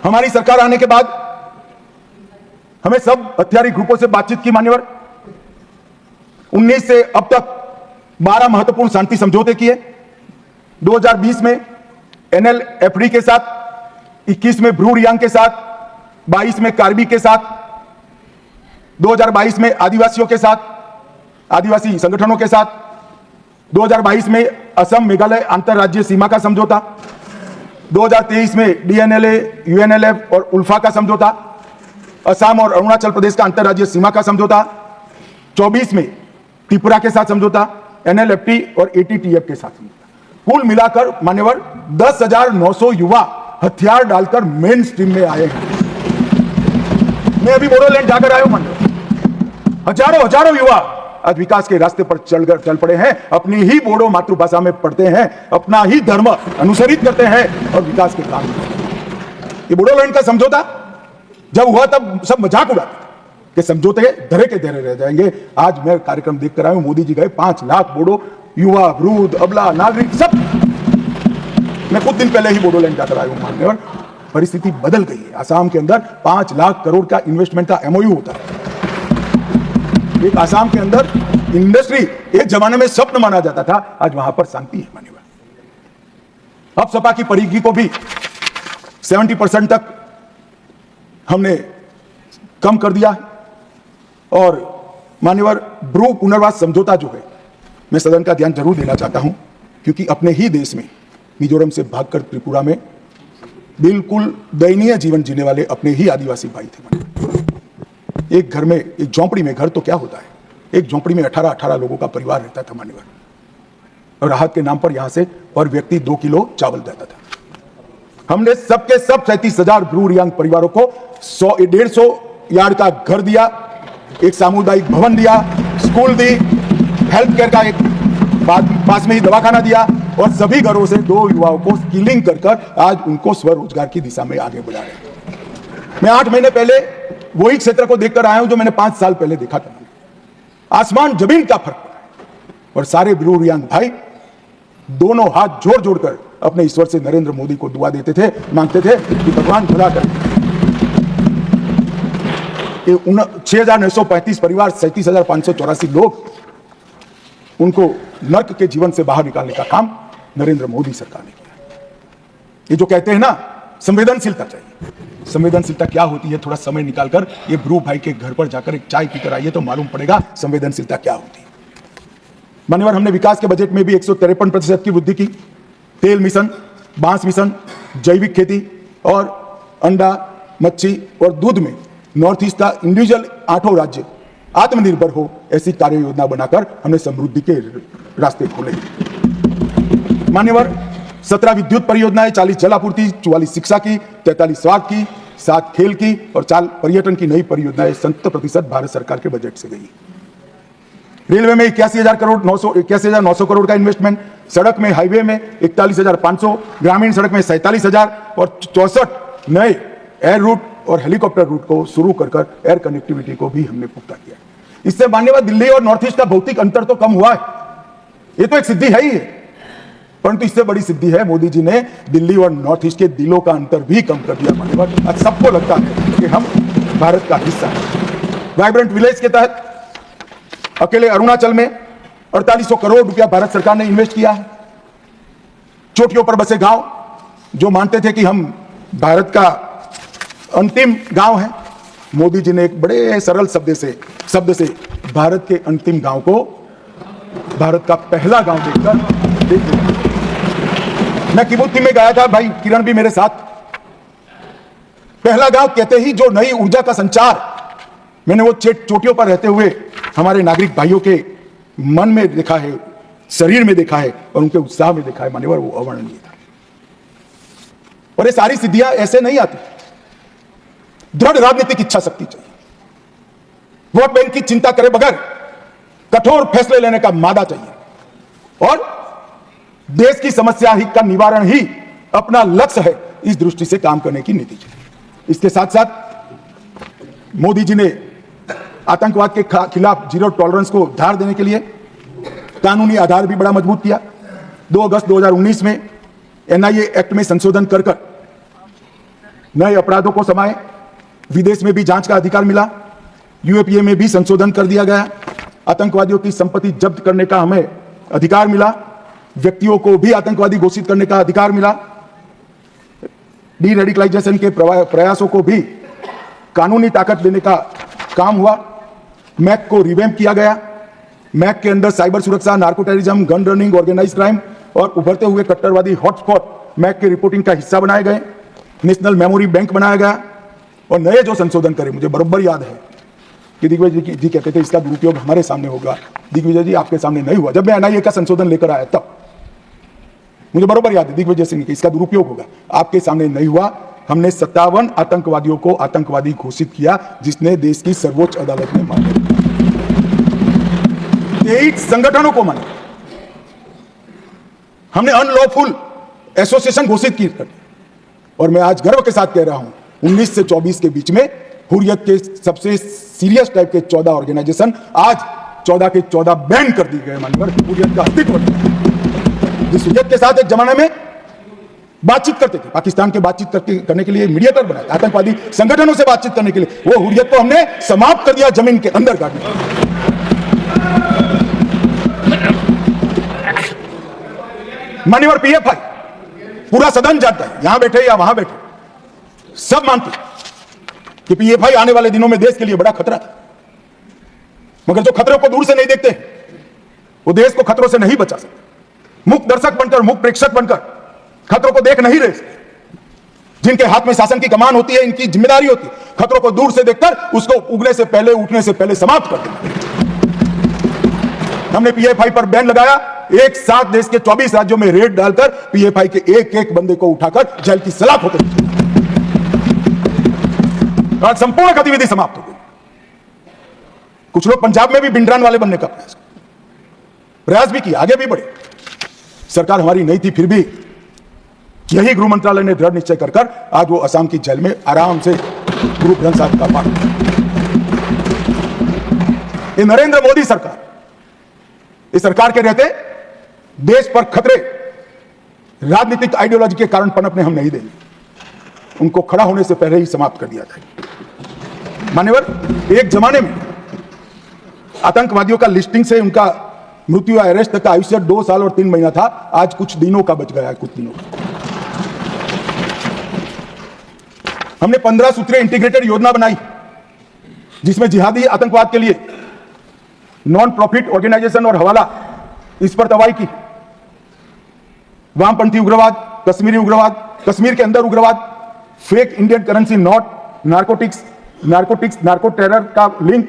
हमारी सरकार आने के बाद हमें सब हथियारी ग्रुपों से बातचीत की। मान्यवर, 19 से अब तक 12 महत्वपूर्ण शांति समझौते किए। 2020 में NLFD के साथ, 21 में ब्रू रियांग के साथ, 22 में कार्बी के साथ, 2022 में आदिवासियों के साथ, आदिवासी संगठनों के साथ, 2022 में असम मेघालय अंतरराज्यीय सीमा का समझौता, 2023 में DNLA, UNLF और उल्फा का समझौता, असम और अरुणाचल प्रदेश का अंतरराज्यीय सीमा का समझौता, 24 में त्रिपुरा के साथ समझौता, NLFT और ATTF के साथ समझौता। कुल मिलाकर मान्यवर 10,900 युवा हथियार डालकर मेन स्ट्रीम में आए हैं। मैं अभी बोडोलैंड जाकर आया हूं मान्यवर, हजारों युवा आज विकास के रास्ते पर चल पड़े हैं, अपनी ही बोडो मातृभाषा में पढ़ते हैं, अपना ही धर्म अनुसरित करते हैं और विकास के काम करते हैं। ये बोडोलैंड का समझौता जब हुआ तब सब मजाक उड़ाते कि समझौते धरे के धरे रह जाएंगे। आज मैं कार्यक्रम देखकर आया हूं, मोदी जी गए, 5 लाख बोडो युवा, वृद्ध, अबला, नागरिक सब। मैं कुछ दिन पहले ही बोडोलैंड जाकर आया हूं मान्यवर, परिस्थिति बदल गई है। आसाम के अंदर 5 लाख करोड़ का इन्वेस्टमेंट का MOU होता है। एक आसाम के अंदर इंडस्ट्री एक जमाने में स्वप्न माना जाता था, आज वहां पर शांति है मान्यवर। अब सपा की परिधि को भी 70% तक हमने कम कर दिया है। और मान्यवर ब्रू पुनर्वास समझौता जो है, मैं सदन का ध्यान जरूर देना चाहता हूं, क्योंकि अपने ही देश में मिजोरम से भागकर त्रिपुरा में बिल्कुल दयनीय जीवन जीने वाले अपने ही आदिवासी भाई थे। एक घर में, एक झोंपड़ी में, घर तो क्या होता है, एक झोंपड़ी में 18 लोगों का परिवार रहता था मान्यवर, और राहत के नाम पर यहां से पर व्यक्ति 2 किलो चावल देता था। हमने सबके सब 37,000 ब्रू रियांग परिवारों को 150 यार्ड का घर दिया, एक सामुदायिक भवन दिया, स्कूल दी, हेल्थ केयर का एक पास में ही दवाखाना दिया, और सभी घरों से 2 युवाओं को स्किलिंग कर आज उनको स्वरोजगार की दिशा में आगे बढ़ा रहे हैं। मैं 8 महीने पहले वही क्षेत्र को देखकर आया हूं जो मैंने 5 साल पहले देखा था। आसमान जमीन का फर्क पड़ा है। और सारे ब्रू रियांग भाई दोनों हाथ जोड़ जोड़कर अपने ईश्वर से नरेंद्र मोदी को दुआ देते थे, मांगते थे कि भगवान भला करे। 6,935 परिवार, 37,584 लोग, उनको नर्क के जीवन से बाहर निकालने का काम नरेंद्र मोदी सरकार ने किया। ये जो कहते हैं ना संवेदनशीलता चाहिए, संवेदनशीलता क्या होती है, थोड़ा समय निकालकर ये ब्रू भाई के घर पर जाकर एक चाय पीकर आइए तो मालूम पड़ेगा संवेदनशीलता क्या होती है। मान्यवर, हमने विकास के बजट में भी 153% की वृद्धि की। तेल मिशन, बांस मिशन, जैविक खेती और अंडा, मच्छी और दूध में नॉर्थ ईस्ट का इंडिविजुअल 8 राज्य आत्मनिर्भर हो, ऐसी कार्य योजना बनाकर हमने समृद्धि के रास्ते खोले। मान्यवर, 17 विद्युत परियोजनाएं, 40 जल आपूर्ति, 44 शिक्षा की, 43 स्वास्थ्य की, 7 खेल की और 4 पर्यटन की नई परियोजनाएं 70% भारत सरकार के बजट से गई। रेलवे में 81,900 करोड़ का इन्वेस्टमेंट, सड़क में, हाईवे में 41,500, ग्रामीण सड़क में 47,000 और 64 नए एयर रूट और हेलीकॉप्टर रूट को शुरू कर एयर कनेक्टिविटी को भी हमने पुख्ता किया। इससे मान्यवर दिल्ली और नॉर्थ ईस्ट का भौतिक अंतर तो कम हुआ है, ये तो एक सिद्धि है ही है, परंतु इससे बड़ी सिद्धि है मोदी जी ने दिल्ली और नॉर्थ ईस्ट के दिलों का अंतर भी कम कर दिया मान्यवर। आज सबको लगता है कि हम भारत का हिस्सा हैं। वाइब्रेंट विलेज के तहत अकेले अरुणाचल में 4800 करोड़ रुपया भारत सरकार ने इन्वेस्ट किया है। चोटियों पर बसे गांव जो मानते थे कि हम भारत का अंतिम गांव है, मोदी जी ने एक बड़े सरल शब्द से भारत के अंतिम गांव को भारत का पहला गांव देख दिया। मैं किबुत्ती में गया था, भाई किरण भी मेरे साथ। पहला गांव कहते ही जो नई ऊर्जा का संचार मैंने वो चोटियों पर रहते हुए हमारे नागरिक भाइयों के मन में देखा है, शरीर में देखा है और उनके उत्साह में देखा है मान्यवर, वो अवर्णनीय था। और ये सारी सिद्धियां ऐसे नहीं आती, दृढ़ राजनीतिक इच्छा शक्ति चाहिए, वोट बैंक की चिंता करे बगैर कठोर फैसले लेने का मादा चाहिए और देश की समस्या ही का निवारण ही अपना लक्ष्य है, इस दृष्टि से काम करने की नीति चाहिए। इसके साथ साथ मोदी जी ने आतंकवाद के खिलाफ जीरो टॉलरेंस को धार देने के लिए कानूनी आधार भी बड़ा मजबूत किया। 2 अगस्त 2019 में NIA एक्ट में संशोधन कर नए अपराधों को समाये, विदेश में भी जांच का अधिकार मिला, UAPA में भी संशोधन कर दिया गया, आतंकवादियों की संपत्ति जब्त करने का हमें अधिकार मिला, व्यक्तियों को भी आतंकवादी घोषित करने का अधिकार मिला, डी रेडिकलाइजेशन के प्रयासों को भी कानूनी ताकत देने का काम हुआ। मैक को रिवैम्प किया गया, मैक के अंदर साइबर सुरक्षा, narco terrorism, gun running, organise crime और उभरते हुए कट्टरवादी हॉटस्पॉट मैक के रिपोर्टिंग का हिस्सा बनाए गए। नेशनल मेमोरी बैंक बनाया गया, और नए जो संशोधन करे, मुझे बराबर याद है कि दिग्विजय जी कहते थे इसका दुरुपयोग हमारे सामने होगा। दिग्विजय जी आपके सामने नहीं हुआ। जब मैं एनआईए का संशोधन लेकर आया तब मुझे बराबर याद है दिग्विजय सिंह कि इसका दुरुपयोग होगा, आपके सामने नहीं हुआ। हमने 57 आतंकवादियों को आतंकवादी घोषित किया, जिसने देश की सर्वोच्च अदालत में माने। 23 संगठनों को माना। हमने अनलॉफुल एसोसिएशन घोषित की। और मैं आज गर्व के साथ कह रहा हूं 19 से 24 के बीच में हुर्रियत के सबसे सीरियस टाइप के 14 ऑर्गेनाइजेशन आज 14 के 14 बैन कर दिए गए। मानवर हुर्रियत का अस्तित्व, जिस हुर्रियत के साथ एक जमाने में बातचीत करते थे, पाकिस्तान के बातचीत करने के लिए मीडिएटर बनाया, आतंकवादी संगठनों से बातचीत करने के लिए, वो हुर्रियत को हमने समाप्त कर दिया जमीन के अंदर गाड़ी। मान्यवर पीएफआई पूरा सदन जानता है, यहां बैठे या वहां बैठे, सब मानते कि पीएफआई आने वाले दिनों में देश के लिए बड़ा खतरा है। मगर जो खतरों को दूर से नहीं देखते वो देश को खतरों से नहीं बचा सकते। मुक्त दर्शक बनकर, मुक्त प्रेक्षक बनकर खतरों को देख नहीं रहे। जिनके हाथ में शासन की कमान होती है, इनकी जिम्मेदारी होती है खतरों को दूर से देखकर उसको उगने से पहले, उठने से पहले समाप्त कर देना। हमने पीएफआई पर बैन लगाया। एक साथ देश के 24 राज्यों में रेड डालकर पीएफआई के एक एक बंदे को उठाकर जेल की सलाख होकर संपूर्ण गतिविधि समाप्त हो गई। कुछ लोग पंजाब में भी बिंडरान वाले बनने का प्रयास भी किया, आगे भी बढ़े। सरकार हमारी नहीं थी, फिर भी यही गृह मंत्रालय ने दृढ़ निश्चय कर आज वो असम की जेल में आराम से गुरु ग्रंथ साहिब का पाठ। ये नरेंद्र मोदी सरकार, इस सरकार के रहते देश पर खतरे राजनीतिक आइडियोलॉजी के कारण पनपने हम नहीं देंगे। उनको खड़ा होने से पहले ही समाप्त कर दिया था। मान्यवर, एक जमाने में आतंकवादियों का लिस्टिंग से उनका मृत्यु या अरेस्ट तक का आयुष्य 2 साल और 3 महीना था, आज कुछ दिनों का बच गया है, कुछ दिनों का। हमने 15 सूत्रीय इंटीग्रेटेड योजना बनाई, जिसमें जिहादी आतंकवाद के लिए नॉन प्रॉफिट ऑर्गेनाइजेशन और हवाला, इस पर दवाई की। वामपंथी उग्रवाद, कश्मीरी उग्रवाद, कश्मीर के अंदर उग्रवाद, fake Indian currency note, narcotics, narco terror का लिंक,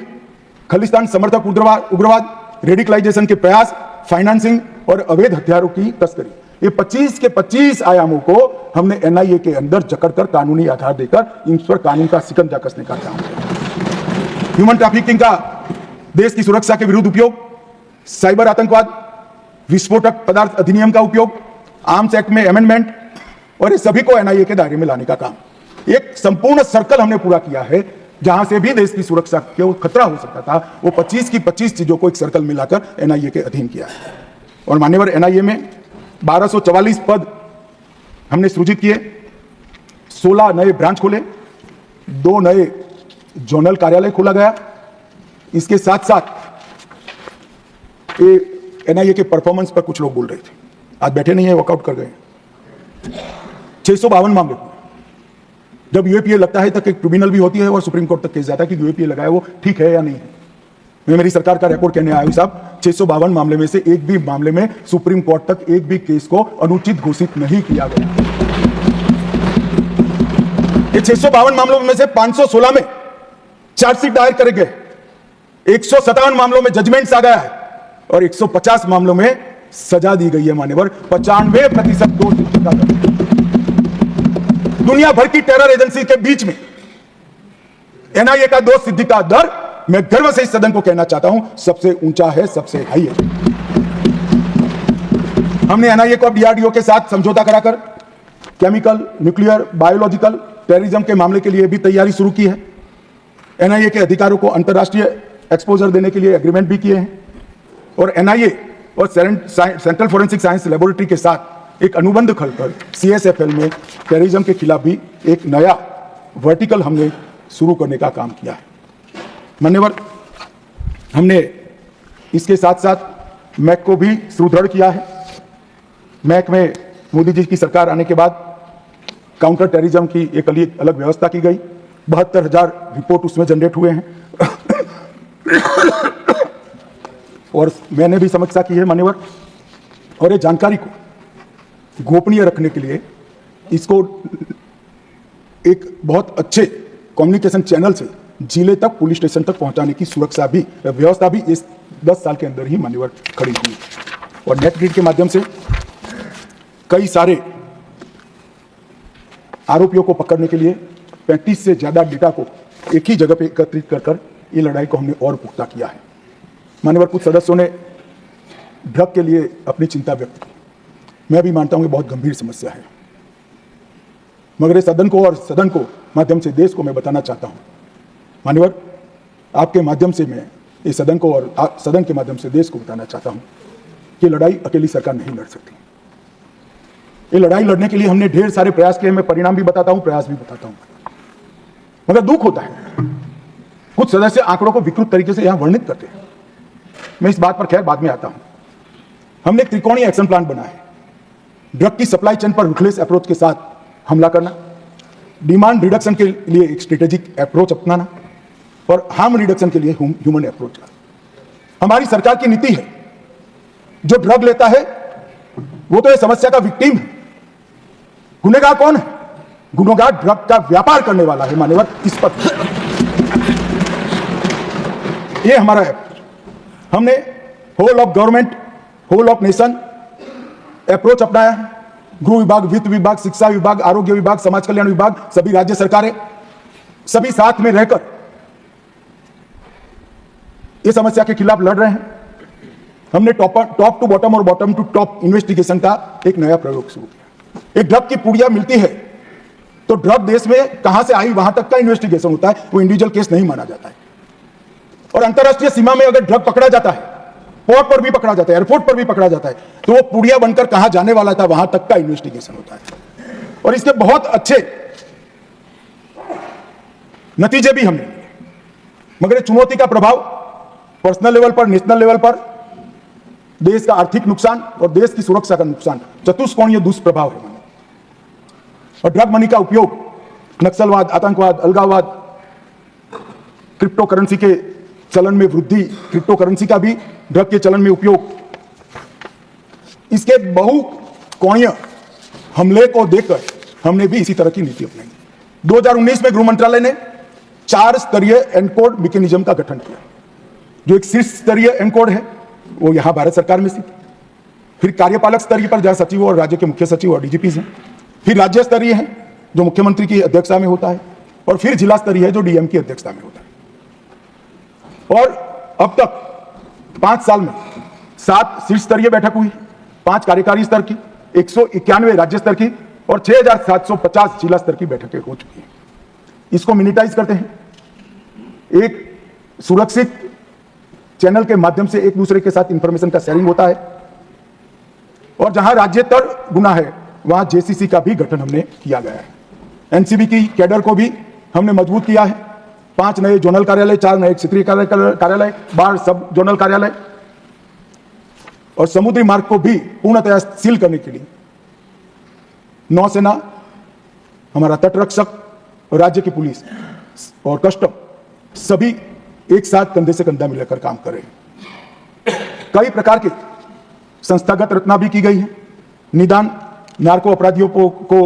खालिस्तान समर्थक उग्रवाद, रेडिकलाइजेशन के प्रयास, फाइनेंसिंग और अवैध हथियारों की तस्करी। ये 25 के 25 आयामों को हमने एनआईए के अंदर जकड़कर कानूनी आधार देकर इन पर कानून का शिकंजा कसने का काम किया। ह्यूमन ट्रैफिकिंग का देश की सुरक्षा के विरुद्ध उपयोग, साइबर आतंकवाद, विस्फोटक पदार्थ अधिनियम का उपयोग, आर्म्स एक्ट में अमेंडमेंट, और ये सभी को एनआईए के दायरे में लाने का काम। एक संपूर्ण सर्कल हमने पूरा किया है, जहां से भी देश की सुरक्षा को खतरा हो सकता था, वो 25 की 25 चीजों को एक सर्कल मिलाकर एनआईए के अधीन किया है। और मान्यवर, एनआईए में 1244 पद हमने सृजित किए, 16 नए ब्रांच खोले, 2 नए जोनल कार्यालय खोला गया। इसके साथ साथ एनआईए के परफॉर्मेंस पर कुछ लोग बोल रहे थे, आज बैठे नहीं है, वॉकआउट कर गए। 652 मामले, जब यूएपीए लगता है तक एक ट्रिब्यूनल भी होती है और सुप्रीम कोर्ट तक केस जाता है कि यूएपीए लगाया वो ठीक है या नहीं है। मैं मेरी सरकार का रिकॉर्ड कहने आया हूं साहब, 652 मामले में से एक भी मामले में सुप्रीम कोर्ट तक एक भी केस को अनुचित घोषित नहीं किया गया। ये 652 मामलों में से 516 में चार्जशीट दायर करे गए, 157 मामलों में जजमेंट्स आ गया है और 150 मामलों में सजा दी गई है। मान्यवर, 95% दोष सिद्धिका दर। दुनिया भर की टेरर एजेंसी के बीच में एनआईए का दोष सिद्धि का दर, मैं गर्व से इस सदन को कहना चाहता हूं, सबसे ऊंचा है, सबसे हाई है। हमने एनआईए को अब डीआरडीओ के साथ समझौता कराकर केमिकल, न्यूक्लियर, बायोलॉजिकल, टेररिज्म के मामले के लिए भी तैयारी शुरू की है। एनआईए के अधिकारों को अंतर्राष्ट्रीय एक्सपोजर देने के लिए एग्रीमेंट भी किए हैं और एनआईए और सेंट्रल फोरेंसिक साइंस लेबोरेटरी के साथ एक अनुबंध खोलकर सीएसएफएल में टेररिज्म के खिलाफ भी एक नया वर्टिकल हमने शुरू करने का काम किया है। मान्यवर, हमने इसके साथ साथ मैक को भी सुदृढ़ किया है। मैक में मोदी जी की सरकार आने के बाद काउंटर टेररिज्म की एक अलग व्यवस्था की गई, 72,000 रिपोर्ट उसमें जनरेट हुए हैं और मैंने भी समीक्षा की है मान्यवर। और ये जानकारी को गोपनीय रखने के लिए इसको एक बहुत अच्छे कम्युनिकेशन चैनल से जिले तक, पुलिस स्टेशन तक पहुंचाने की सुरक्षा भी, व्यवस्था भी इस 10 साल के अंदर ही मान्यवर खड़ी हुई। और नेट ग्रिड के माध्यम से कई सारे आरोपियों को पकड़ने के लिए 35 से ज्यादा डेटा को एक ही जगह पे एकत्रित कर ये लड़ाई को हमने और पुख्ता किया है। मान्यवर कुछ सदस्यों ने ड्रग के लिए अपनी चिंता व्यक्त की। मैं भी मानता हूं कि बहुत गंभीर समस्या है, मगर इस सदन को और सदन को माध्यम से देश को मैं बताना चाहता हूं, मान्यवर आपके माध्यम से मैं इस सदन को और सदन के माध्यम से देश को बताना चाहता हूं कि लड़ाई अकेली सरकार नहीं लड़ सकती। ये लड़ाई लड़ने के लिए हमने ढेर सारे प्रयास किए। मैं परिणाम भी बताता हूं, प्रयास भी बताता हूं, मगर दुख होता है कुछ सदस्य आंकड़ों को विकृत तरीके से यहां वर्णित करते हैं। मैं इस बात पर खैर बाद में आता हूं। हमने एक त्रिकोणीय एक्शन प्लान बनाया है। ड्रग की सप्लाई चेन पर रुथलेस अप्रोच के साथ हमला करना, डिमांड रिडक्शन के लिए एक स्ट्रेटेजिक अप्रोच अपनाना और हार्म रिडक्शन के लिए ह्यूमन अप्रोच का। हमारी सरकार की नीति है, जो ड्रग लेता है वो तो ये समस्या का विक्टिम है। गुनहगार कौन है? गुनहगार ड्रग का व्यापार करने वाला है। मान्यवर इस पर ये हमारा अप्रोच। हमने whole of government, whole of nation approach अपनाया है। गृह विभाग, वित्त विभाग, शिक्षा विभाग, आरोग्य विभाग, समाज कल्याण विभाग, सभी राज्य सरकारें सभी साथ में रहकर इस समस्या के खिलाफ लड़ रहे हैं। हमने टॉप टू बॉटम और बॉटम टू टॉप इन्वेस्टिगेशन का एक नया प्रयोग शुरू किया। एक ड्रग की पुड़िया मिलती है तो ड्रग देश में कहां से आई वहां तक का इन्वेस्टिगेशन होता है, वो इंडिविजुअल केस नहीं माना जाता है। और अंतरराष्ट्रीय सीमा में अगर ड्रग पकड़ा जाता है, पोर्ट पर भी पकड़ा जाता है, एयरपोर्ट पर भी पकड़ा जाता है, तो वो पुड़िया बनकर कहां जाने वाला था वहां तक का इन्वेस्टिगेशन होता है। और इसके बहुत अच्छे नतीजे भी हमने लिए। मगर ये चुनौती का प्रभाव पर्सनल लेवल पर, नेशनल लेवल पर देश का आर्थिक नुकसान और देश की सुरक्षा का नुकसान, चतुष्कोणीय दुष्प्रभाव है। और ड्रग मनी का उपयोग नक्सलवाद, आतंकवाद, अलगाववाद, क्रिप्टो करेंसी के चलन में वृद्धि, क्रिप्टो करेंसी का भी ड्रग के चलन में उपयोग, इसके बहुकोणीय हमले को देखकर हमने भी इसी तरह की नीति अपनाई। 2019 में गृह मंत्रालय ने 4 स्तरीय एनकोड मैकेनिज्म का गठन किया। जो एक शीर्ष स्तरीय एनकोड है वो यहां भारत सरकार में स्थित, फिर कार्यपालक स्तरीय पर जहां सचिव और राज्य के मुख्य सचिव और डीजीपी हैं, फिर राज्य स्तरीय है जो मुख्यमंत्री की अध्यक्षता में होता है, और फिर जिला स्तरीय है जो डीएम की अध्यक्षता में होता है। और अब तक 5 साल में 7 शीर्ष स्तरीय बैठक हुई, 5 कार्यकारी स्तर की, 191 राज्य स्तर की और 6750 जिला स्तर की बैठकें हो चुकी हैं। इसको मिनिटाइज करते हैं। एक सुरक्षित चैनल के माध्यम से एक दूसरे के साथ इंफॉर्मेशन का शेयरिंग होता है। और जहां राज्यस्तर गुना है वहां जेसीसी का भी गठन हमने किया गया है। एनसीबी की कैडर को भी हमने मजबूत किया है। 5 नए जोनल कार्यालय, 4 नए क्षेत्रीय कार्यालय, 12 सब जोनल कार्यालय, और समुद्री मार्ग को भी पूर्णतः सील करने के लिए नौसेना, हमारा तटरक्षक, राज्य की पुलिस और कस्टम सभी एक साथ कंधे से कंधा मिलाकर काम कर रहे हैं। कई प्रकार के संस्थागत रचना भी की गई है। निदान नार्को अपराधियों को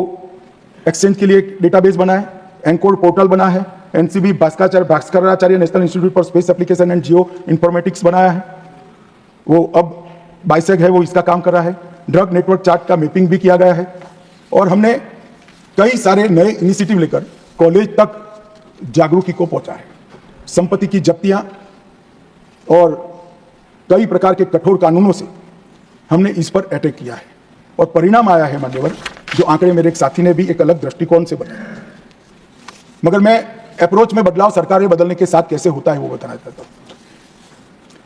एक्सचेंज के लिए एक डेटाबेस बना है, एनकोड पोर्टल बना है, NCB Bhaskaracharya national institute for space application and geo informatics बनाया है, वो अब बाइसेग है, वो इसका काम कर रहा है। ड्रग नेटवर्क चार्ट का मैपिंग भी किया गया है। और हमने कई सारे नए इनिशिएटिव लेकर कॉलेज तक जागरूकी को पहुंचा है। संपत्ति की जब्तियां और कई प्रकार के कठोर कानूनों से हमने इस पर अटैक किया है और परिणाम आया है मान्यवर, जो आंकड़े मेरे एक साथी ने भी एक अलग दृष्टिकोण से बताया। मगर मैं अप्रोच में बदलाव सरकारें बदलने के साथ कैसे होता है वो बताना चाहता हूं।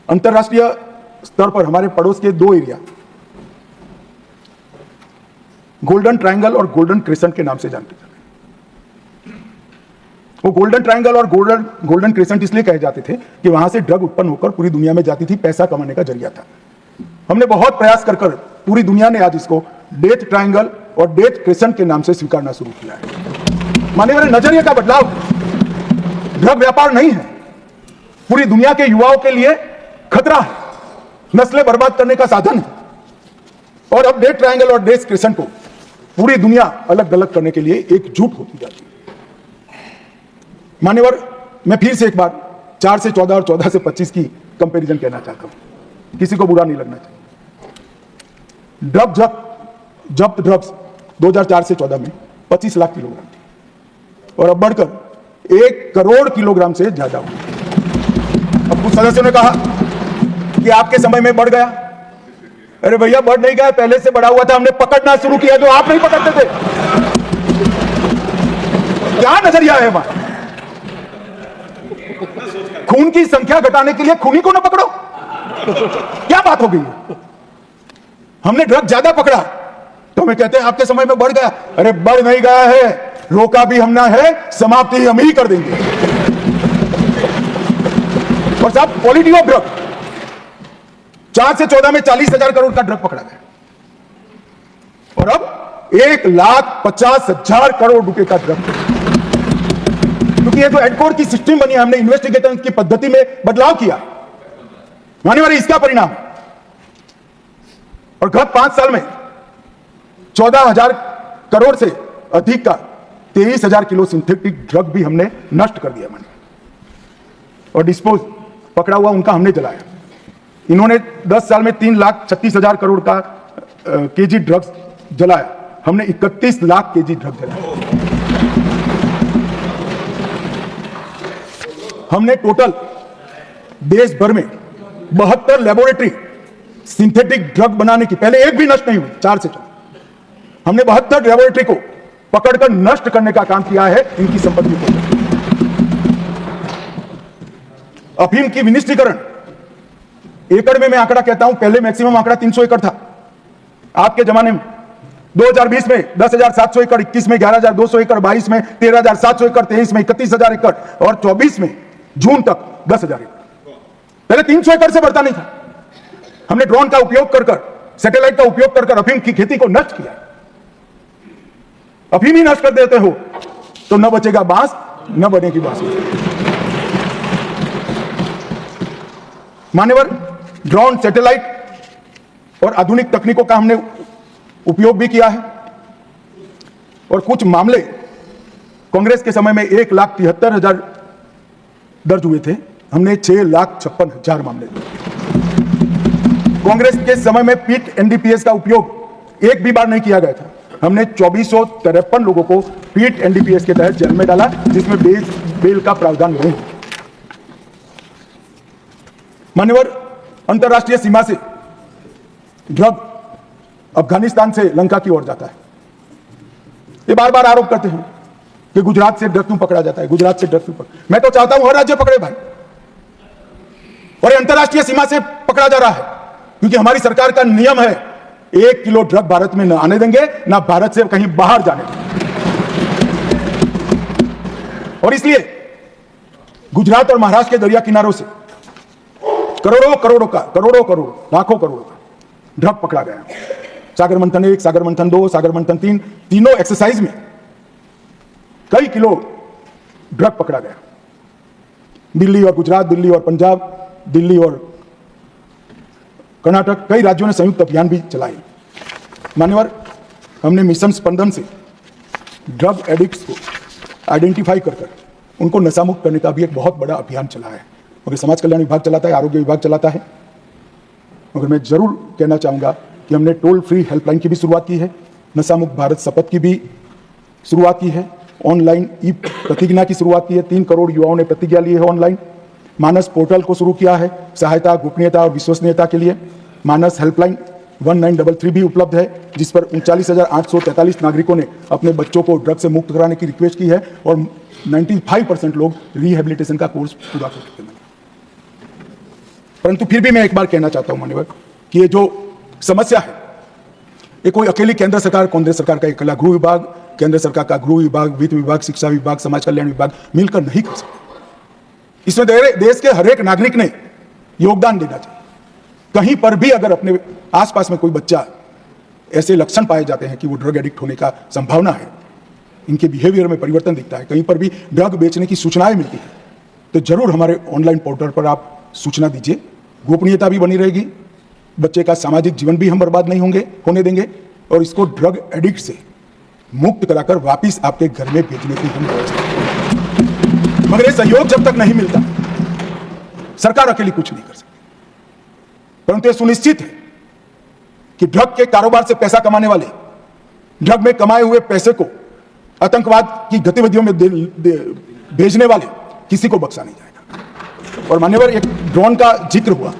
अंतरराष्ट्रीय स्तर पर हमारे पड़ोस के 2 एरिया गोल्डन ट्रायंगल और गोल्डन क्रेसेंट के नाम से जानते थे। वो गोल्डन ट्रायंगल और गोल्डन क्रेसेंट इसलिए कहे जाते थे कि वहां से ड्रग उत्पन्न होकर पूरी दुनिया में जाती थी, पैसा कमाने का जरिया था। हमने बहुत प्रयास कर पूरी दुनिया ने आज इसको डेथ ट्रायंगल और डेथ क्रेसेंट के नाम से स्वीकारना शुरू किया है। माननीय नजरिए का बदलाव, ड्रग व्यापार नहीं है, पूरी दुनिया के युवाओं के लिए खतरा है, नस्लें बर्बाद करने का साधन है। और अब डेथ ट्रायंगल और डेथ क्रेसेंट को पूरी दुनिया अलग अलग करने के लिए एकजुट होती जाती है। मान्यवर, मैं फिर से एक बार 4 से 14 और 14 से 25 की कंपैरिजन कहना चाहता हूं, किसी को बुरा नहीं लगना चाहिए। जब्त ड्रग्स 2004 से 14 में 25 लाख किलोग्राम थी और अब बढ़कर 1 करोड़ किलोग्राम से ज्यादा हुई। अब कुछ सदस्यों ने कहा कि आपके समय में बढ़ गया। अरे भैया, बढ़ नहीं गया, पहले से बढ़ा हुआ था, हमने पकड़ना शुरू किया जो आप नहीं पकड़ते थे। क्या नजरिया है वहां? खून की संख्या घटाने के लिए खूनी को ना पकड़ो, क्या बात हो गई? हमने ड्रग ज्यादा पकड़ा तो हमें कहते हैं आपके समय में बढ़ गया। अरे बढ़ नहीं गया है, रोका भी हमने है, समाप्ति हम ही कर देंगे। और साहब, क्वालिटी ऑफ ड्रग 4 से 14 में 40,000 करोड़ का ड्रग पकड़ा गया और अब 1,50,000 करोड़ रुपए का ड्रग। क्योंकि ये जो एडकोर की सिस्टम बनी है, हमने इन्वेस्टिगेशन की पद्धति में बदलाव किया, मान्यवर, इसका परिणाम। और गत 5 साल में 14,000 करोड़ से अधिक का 23,000 किलो सिंथेटिक ड्रग भी हमने नष्ट कर दिया, मान्यवर। और डिस्पोज पकड़ा हुआ उनका हमने जलाया। इन्होंने 10 साल में 3,36,000 करोड़ का केजी ड्रग्स जलाया, हमने 31 लाख केजी ड्रग जलाया। हमने टोटल देश भर में 72 लेबोरेटरी सिंथेटिक ड्रग बनाने की, पहले एक भी नष्ट नहीं हुई, 4 से 4, हमने 72 लेबोरेटरी को पकड़कर नष्ट करने का काम किया है, इनकी संपत्ति को। अफीम की विनिष्टीकरण एकड़ में मैं आंकड़ा कहता हूं, पहले मैक्सिमम आंकड़ा 300 एकड़ था। आपके जमाने में 2020 में 10,700 एकड़, 21 में 11,200 एकड़, 22 में 13,700 एकड़, 23 में 31,000 एकड़ और 24 में जून तक 10,000 एकड़। पहले 300 एकड़ से बढ़ता नहीं था। हमने ड्रोन का उपयोग कर सैटेलाइट का उपयोग कर अफीम की खेती को नष्ट किया। अफीम ही नष्ट कर देते हो तो न बचेगा बांस, न बनेगी बांसुरी। मान्यवर, ड्रोन, सैटेलाइट और आधुनिक तकनीकों का हमने उपयोग भी किया है और कुछ मामले कांग्रेस के समय में 1,73,000 दर्ज हुए थे, हमने 6,56,000 मामले कांग्रेस के समय में पीट एनडीपीएस का उपयोग एक भी बार नहीं किया गया था। हमने 2,453 लोगों को पीट एनडीपीएस के तहत जेल में डाला, जिसमें बेल का प्रावधान नहीं। मान्यवर, अंतरराष्ट्रीय सीमा से ड्रग अफगानिस्तान से लंका की ओर जाता है। ये बार बार आरोप करते हैं कि गुजरात से ड्रग क्यों पकड़ा जाता है, गुजरात से ड्रग क्यों पकड़ा। मैं तो चाहता हूं हर राज्य पकड़े भाई, और अंतरराष्ट्रीय सीमा से पकड़ा जा रहा है क्योंकि हमारी सरकार का नियम है 1 किलो ड्रग भारत में न आने देंगे, ना भारत से कहीं बाहर जाने देंगे। और इसलिए गुजरात और महाराष्ट्र के दरिया किनारों से करोड़ों लाखों करोड़ का ड्रग पकड़ा गया। सागर मंथन 1, सागर मंथन 2, सागर मंथन 3, तीनों एक्सरसाइज में कई किलो ड्रग पकड़ा गया। दिल्ली और गुजरात, दिल्ली और पंजाब, दिल्ली और कर्नाटक, कई राज्यों ने संयुक्त अभियान भी चलाए। मान्यवर, हमने मिशन स्पंदन से ड्रग एडिक्ट्स को आइडेंटिफाई कर उनको नशा मुक्त करने का भी एक बहुत बड़ा अभियान चला है। मगर समाज कल्याण विभाग चलाता है, आरोग्य विभाग चलाता है। मगर मैं जरूर कहना चाहूंगा कि हमने टोल फ्री हेल्पलाइन की भी शुरुआत की है, नशा मुक्त भारत शपथ की भी शुरुआत की है, ऑनलाइन ई प्रतिज्ञा की शुरुआत की है, 3 करोड़ युवाओं ने प्रतिज्ञा ली है ऑनलाइन। मानस पोर्टल को शुरू किया है सहायता, गोपनीयता और विश्वसनीयता के लिए। मानस हेल्पलाइन 1933 भी उपलब्ध है, जिस पर 39,843 नागरिकों ने अपने बच्चों को ड्रग से मुक्त कराने की रिक्वेस्ट की है और 95% लोग रिहेबिलिटेशन का कोर्स पूरा कर चुके हैं। परंतु फिर भी मैं एक बार कहना चाहता हूं मान्यवर कि ये जो समस्या है, ये कोई अकेली केंद्र सरकार, कांग्रेस सरकार का अकेला गृह विभाग, केंद्र सरकार का गृह विभाग, वित्त विभाग, शिक्षा विभाग, समाज कल्याण विभाग मिलकर नहीं कर सकते। इसमें देश के हर एक नागरिक ने योगदान देना चाहिए। कहीं पर भी अगर अपने आसपास में कोई बच्चा ऐसे लक्षण पाए जाते हैं कि वो ड्रग एडिक्ट होने का संभावना है, इनके बिहेवियर में परिवर्तन दिखता है, कहीं पर भी ड्रग बेचने की सूचनाएं मिलती है, तो जरूर हमारे ऑनलाइन पोर्टल पर आप सूचना दीजिए। गोपनीयता भी बनी रहेगी, बच्चे का सामाजिक जीवन भी हम बर्बाद नहीं होने देंगे और इसको ड्रग एडिक्ट से मुक्त कराकर वापिस आपके घर में भेजने की हम व्यवस्था करेंगे। मगर ये सहयोग जब तक नहीं मिलता, सरकार अकेली कुछ नहीं कर सकती। परंतु यह सुनिश्चित है कि ड्रग के कारोबार से पैसा कमाने वाले, ड्रग में कमाए हुए पैसे को आतंकवाद की गतिविधियों में भेजने वाले किसी को बख्शा नहीं जाएगा। और मान्यवर, एक ड्रोन का जिक्र हुआ,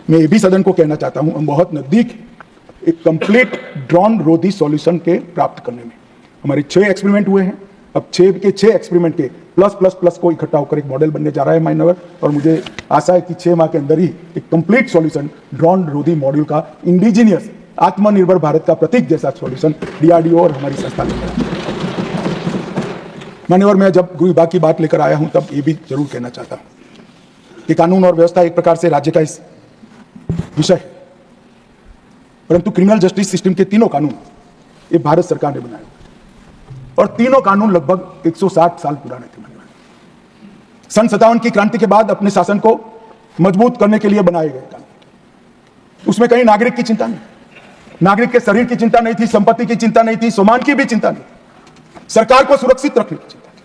मैं ये भी सदन को कहना चाहता हूं, हम बहुत नजदीक एक कंप्लीट ड्रोन रोधी सॉल्यूशन के प्राप्त करने में। हमारे 6 एक्सपेरिमेंट हुए हैं, अब 6 के 6 एक्सपेरिमेंट के प्लस प्लस प्लस को इकट्ठा होकर एक मॉडल बनने जा रहा है मान्यवर, और मुझे आशा है कि 6 माह के अंदर ही एक कंप्लीट सॉल्यूशन ड्रोन रोधी मॉड्यूल का इंडिजीनियस आत्मनिर्भर भारत का प्रतीक जैसा सॉल्यूशन डीआरडीओ और हमारी संस्था लेकर मान्यवर। मैं जब गृह विभाग की बात लेकर आया हूं तब ये भी जरूर कहना चाहता हूं कि कानून और व्यवस्था एक प्रकार से राज्य का इस विषय है, परंतु क्रिमिनल जस्टिस सिस्टम के तीनों कानून ये भारत सरकार ने बनाए और तीनों कानून लगभग 160 साल पुराने थे। सन 57 की क्रांति के बाद अपने शासन को मजबूत करने के लिए बनाए गए कानून। उसमें कहीं नागरिक की चिंता नहीं, नागरिक के शरीर की चिंता नहीं थी, संपत्ति की चिंता नहीं थी, सम्मान की भी चिंता नहीं, सरकार को सुरक्षित रखने की चिंता थी।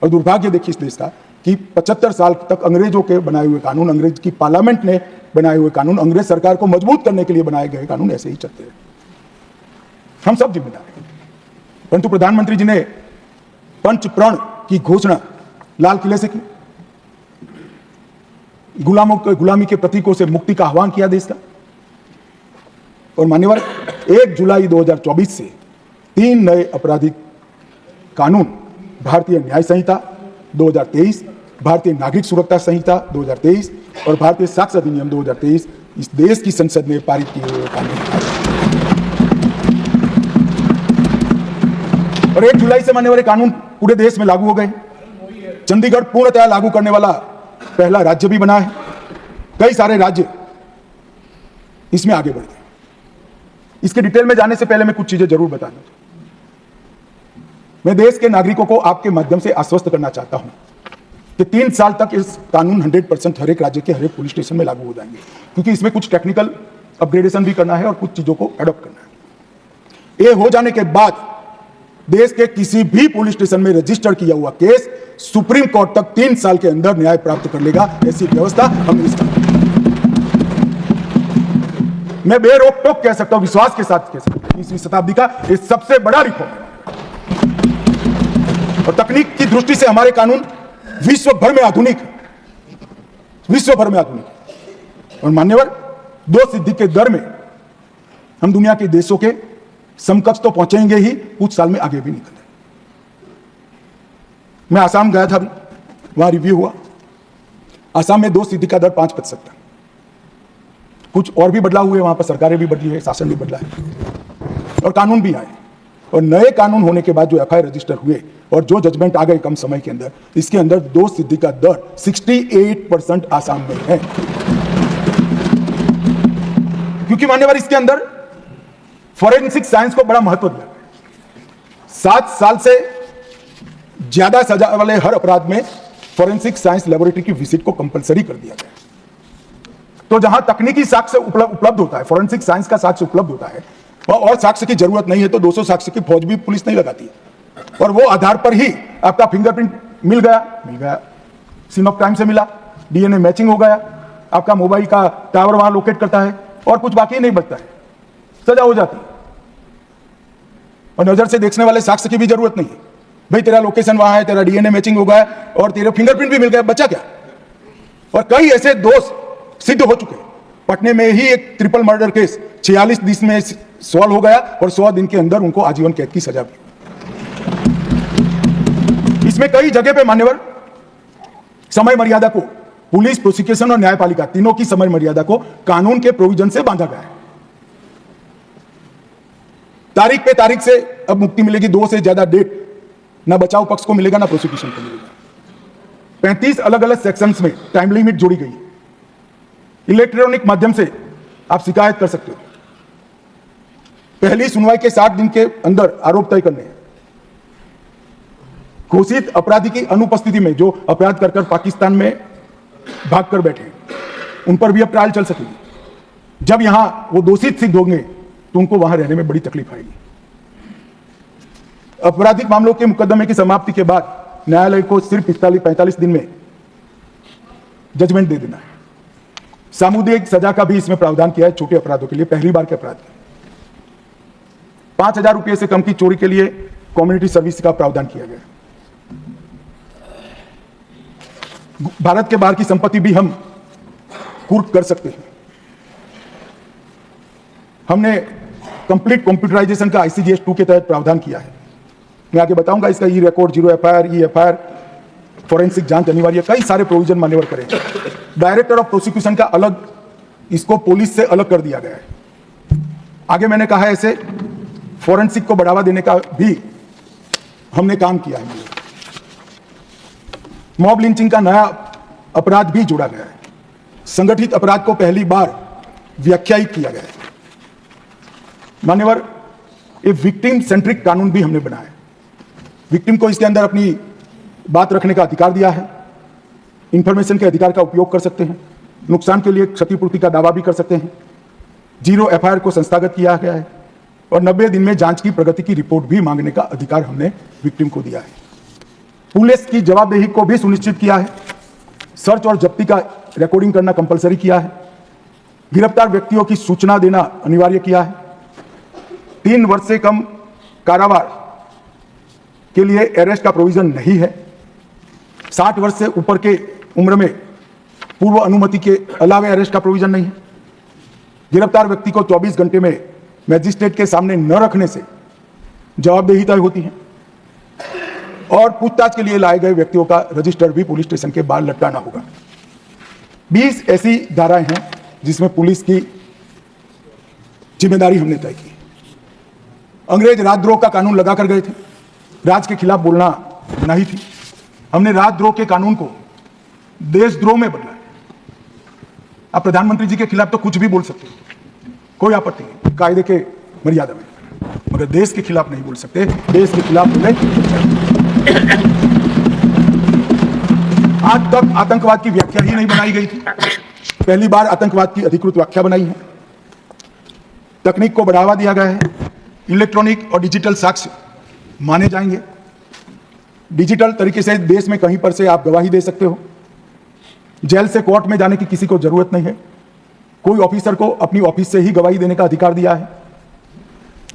और दुर्भाग्य देखिए इस देश का कि 75 साल तक अंग्रेजों के बनाए हुए कानून, अंग्रेज की पार्लियामेंट ने बनाए हुए कानून, अंग्रेज सरकार को मजबूत करने के लिए बनाए गए कानून ऐसे ही चलते रहे। हम सब जिम्मेदार हैं। परंतु प्रधानमंत्री जी ने पंच प्रण की घोषणा लाल किले से की, गुलामी के प्रतीकों से मुक्ति का आह्वान किया देश का। और मान्यवर, 1 जुलाई 2024 से 3 नए आपराधिक कानून, भारतीय न्याय संहिता 2023, भारतीय नागरिक सुरक्षा संहिता 2023 और भारतीय साक्ष्य अधिनियम 2023 इस देश की संसद ने पारित किए हुए कानून। और 1 जुलाई से मान्यवर कानून पूरे देश में लागू हो गए। चंडीगढ़ पूर्णतः लागू करने वाला पहला राज्य भी बना है। कई सारे राज्य इसमें आगे बढ़ गए। इसके डिटेल में जाने से पहले मैं कुछ चीजें जरूर बताना चाहूंगा। मैं देश के नागरिकों को आपके माध्यम से आश्वस्त करना चाहता हूं कि 3 साल तक इस कानून 100% हर एक राज्य के हर एक पुलिस स्टेशन में लागू हो जाएंगे, क्योंकि इसमें कुछ टेक्निकल अपग्रेडेशन भी करना है और कुछ चीजों को एडॉप्ट करना है। ये हो जाने के बाद देश के किसी भी पुलिस स्टेशन में रजिस्टर किया हुआ केस सुप्रीम कोर्ट तक 3 साल के अंदर न्याय प्राप्त कर लेगा। ऐसी व्यवस्था हमने इसका, मैं बेरोक टोक कह सकता हूं, विश्वास के साथ कह सकता हूं, 20वीं शताब्दी का ये सबसे बड़ा रिफॉर्म है। और तकनीक की दृष्टि से हमारे कानून विश्व भर में आधुनिक है, विश्व भर में आधुनिक। और मान्यवर, 2 सिद्धि के दर में हम दुनिया के देशों के समकक्ष तो पहुंचेंगे ही, कुछ साल में आगे भी निकल जाएंगे। मैं आसाम गया था, वहां रिव्यू हुआ। आसाम में 2 सिद्धि का दर 5% था। कुछ और भी बदलाव हुए वहां पर, सरकारें भी बदली है, शासन भी बदला है और कानून भी आए। और नए कानून होने के बाद जो एफआईआर रजिस्टर हुए और जो जजमेंट आ गए कम समय के अंदर, इसके अंदर 2 सिद्धि का दर 68% आसाम में है। क्योंकि मान्यवर इसके अंदर फॉरेंसिक साइंस को बड़ा महत्व दिया। 7 साल से ज्यादा सजा वाले हर अपराध में फॉरेंसिक साइंस लेबोरेटरी की विजिट को कंपलसरी कर दिया गया। तो जहां तकनीकी साक्ष्य उपलब्ध होता है, फॉरेंसिक साइंस का साक्ष्य उपलब्ध होता है, और साक्ष्य की जरूरत नहीं है तो 200 साक्ष्य की फौज भी पुलिस नहीं लगाती है। और वो आधार पर ही आपका फिंगरप्रिंट मिल गया, सीन ऑफ क्राइम से मिला, डीएनए मैचिंग हो गया, आपका मोबाइल का टावर वहां लोकेट करता है और कुछ बाकी नहीं बचता है, सजा हो जाती है। और नजर से देखने वाले साक्ष्य की भी जरूरत नहीं है, भाई तेरा लोकेशन वहां है, तेरा डीएनए मैचिंग हो गया और तेरे फिंगरप्रिंट भी मिल गया, बचा क्या। और कई ऐसे दोष सिद्ध हो चुके। पटने में ही एक ट्रिपल मर्डर केस 46 दिन में सॉल्व हो गया और 100 दिन के अंदर उनको आजीवन कैद की सजा भी। इसमें कई जगह पे मान्यवर समय मर्यादा को, पुलिस, प्रोसिक्यूशन और न्यायपालिका तीनों की समय मर्यादा को कानून के प्रोविजन से बांधा गया है। तारीख पे तारीख से अब मुक्ति मिलेगी, 2 से ज्यादा डेट ना बचाव पक्ष को मिलेगा ना प्रोसिक्यूशन को मिलेगा। 35 अलग अलग सेक्शंस में टाइम लिमिट जोड़ी गई। इलेक्ट्रॉनिक माध्यम से आप शिकायत कर सकते हो। पहली सुनवाई के 60 दिन के अंदर आरोप तय करने हैं। घोषित अपराधी की अनुपस्थिति में जो अपराध कर पाकिस्तान में भागकर बैठे उन पर भी अब ट्रायल चल सकेगी। जब यहां वो दोषित सिद्ध होंगे तो उनको वहां रहने में बड़ी तकलीफ आएगी। आपराधिक मामलों के मुकदमे की समाप्ति के बाद न्यायालय को सिर्फ 45 दिन में जजमेंट दे देना है। सामुदायिक सजा का भी इसमें प्रावधान किया है छोटे अपराधों के लिए, पहली बार के अपराध के। 5,000 रुपये से कम की चोरी के लिए कम्युनिटी सर्विस का प्रावधान किया गया। भारत के बाहर की संपत्ति भी हम कुर्क कर सकते हैं। हमने कंप्लीट कंप्यूटराइजेशन का ICGS 2 के तहत प्रावधान किया है। मैं आगे बताऊंगा इसका ई रिकॉर्ड, 0 FIR, ई FIR, फॉरेंसिक जांच अनिवार्य, कई सारे प्रोविजन मान्यवर करें। डायरेक्टर ऑफ प्रोसिक्यूशन का अलग, इसको पुलिस से अलग कर दिया गया है। आगे मैंने कहा है ऐसे फॉरेंसिक को बढ़ावा देने का भी हमने काम किया है। मॉब लिंचिंग का नया अपराध भी जोड़ा गया है। संगठित अपराध को पहली बार व्याख्यायित किया गया है। मान्यवर, एक विक्टिम सेंट्रिक कानून भी हमने बनाया है। विक्टिम को इसके अंदर अपनी बात रखने का अधिकार दिया है। इंफॉर्मेशन के अधिकार का उपयोग कर सकते हैं। नुकसान के लिए क्षतिपूर्ति का दावा भी कर सकते हैं। 0 FIR को संस्थागत किया गया है और 90 दिन में जांच की प्रगति की रिपोर्ट भी मांगने का अधिकार हमने विक्टिम को दिया है। पुलिस की जवाबदेही को भी सुनिश्चित किया है। सर्च और जब्ती का रिकॉर्डिंग करना कंपलसरी किया है। गिरफ्तार व्यक्तियों की सूचना देना अनिवार्य किया है। 3 वर्ष से कम कारावास के लिए अरेस्ट का प्रोविजन नहीं है। 60 वर्ष से ऊपर के उम्र में पूर्व अनुमति के अलावे अरेस्ट का प्रोविजन नहीं है। गिरफ्तार व्यक्ति को 24 घंटे में मैजिस्ट्रेट के सामने न रखने से जवाबदेही तय होती है और पूछताछ के लिए लाए गए व्यक्तियों का रजिस्टर भी पुलिस स्टेशन के बाहर लटकाना होगा। 20 ऐसी धाराएं हैं जिसमें पुलिस की जिम्मेदारी हमने तय की। अंग्रेज राजद्रोह का कानून लगाकर गए थे। राज के खिलाफ बोलना नहीं थी। हमने राजद्रोह के कानून को देशद्रोह में बदला है। आप प्रधानमंत्री जी के खिलाफ तो कुछ भी बोल सकते हैं, कोई आपत्ति नहीं, कायदे के मर्यादा में, मगर देश के खिलाफ नहीं बोल सकते। देश के खिलाफ बोले। आज तक आतंकवाद की व्याख्या ही नहीं बनाई गई थी। पहली बार आतंकवाद की अधिकृत व्याख्या बनाई है। तकनीक को बढ़ावा दिया गया है। इलेक्ट्रॉनिक और डिजिटल साक्ष्य माने जाएंगे। डिजिटल तरीके से देश में कहीं पर से आप गवाही दे सकते हो। जेल से कोर्ट में जाने की किसी को जरूरत नहीं है। कोई ऑफिसर को अपनी ऑफिस से ही गवाही देने का अधिकार दिया है।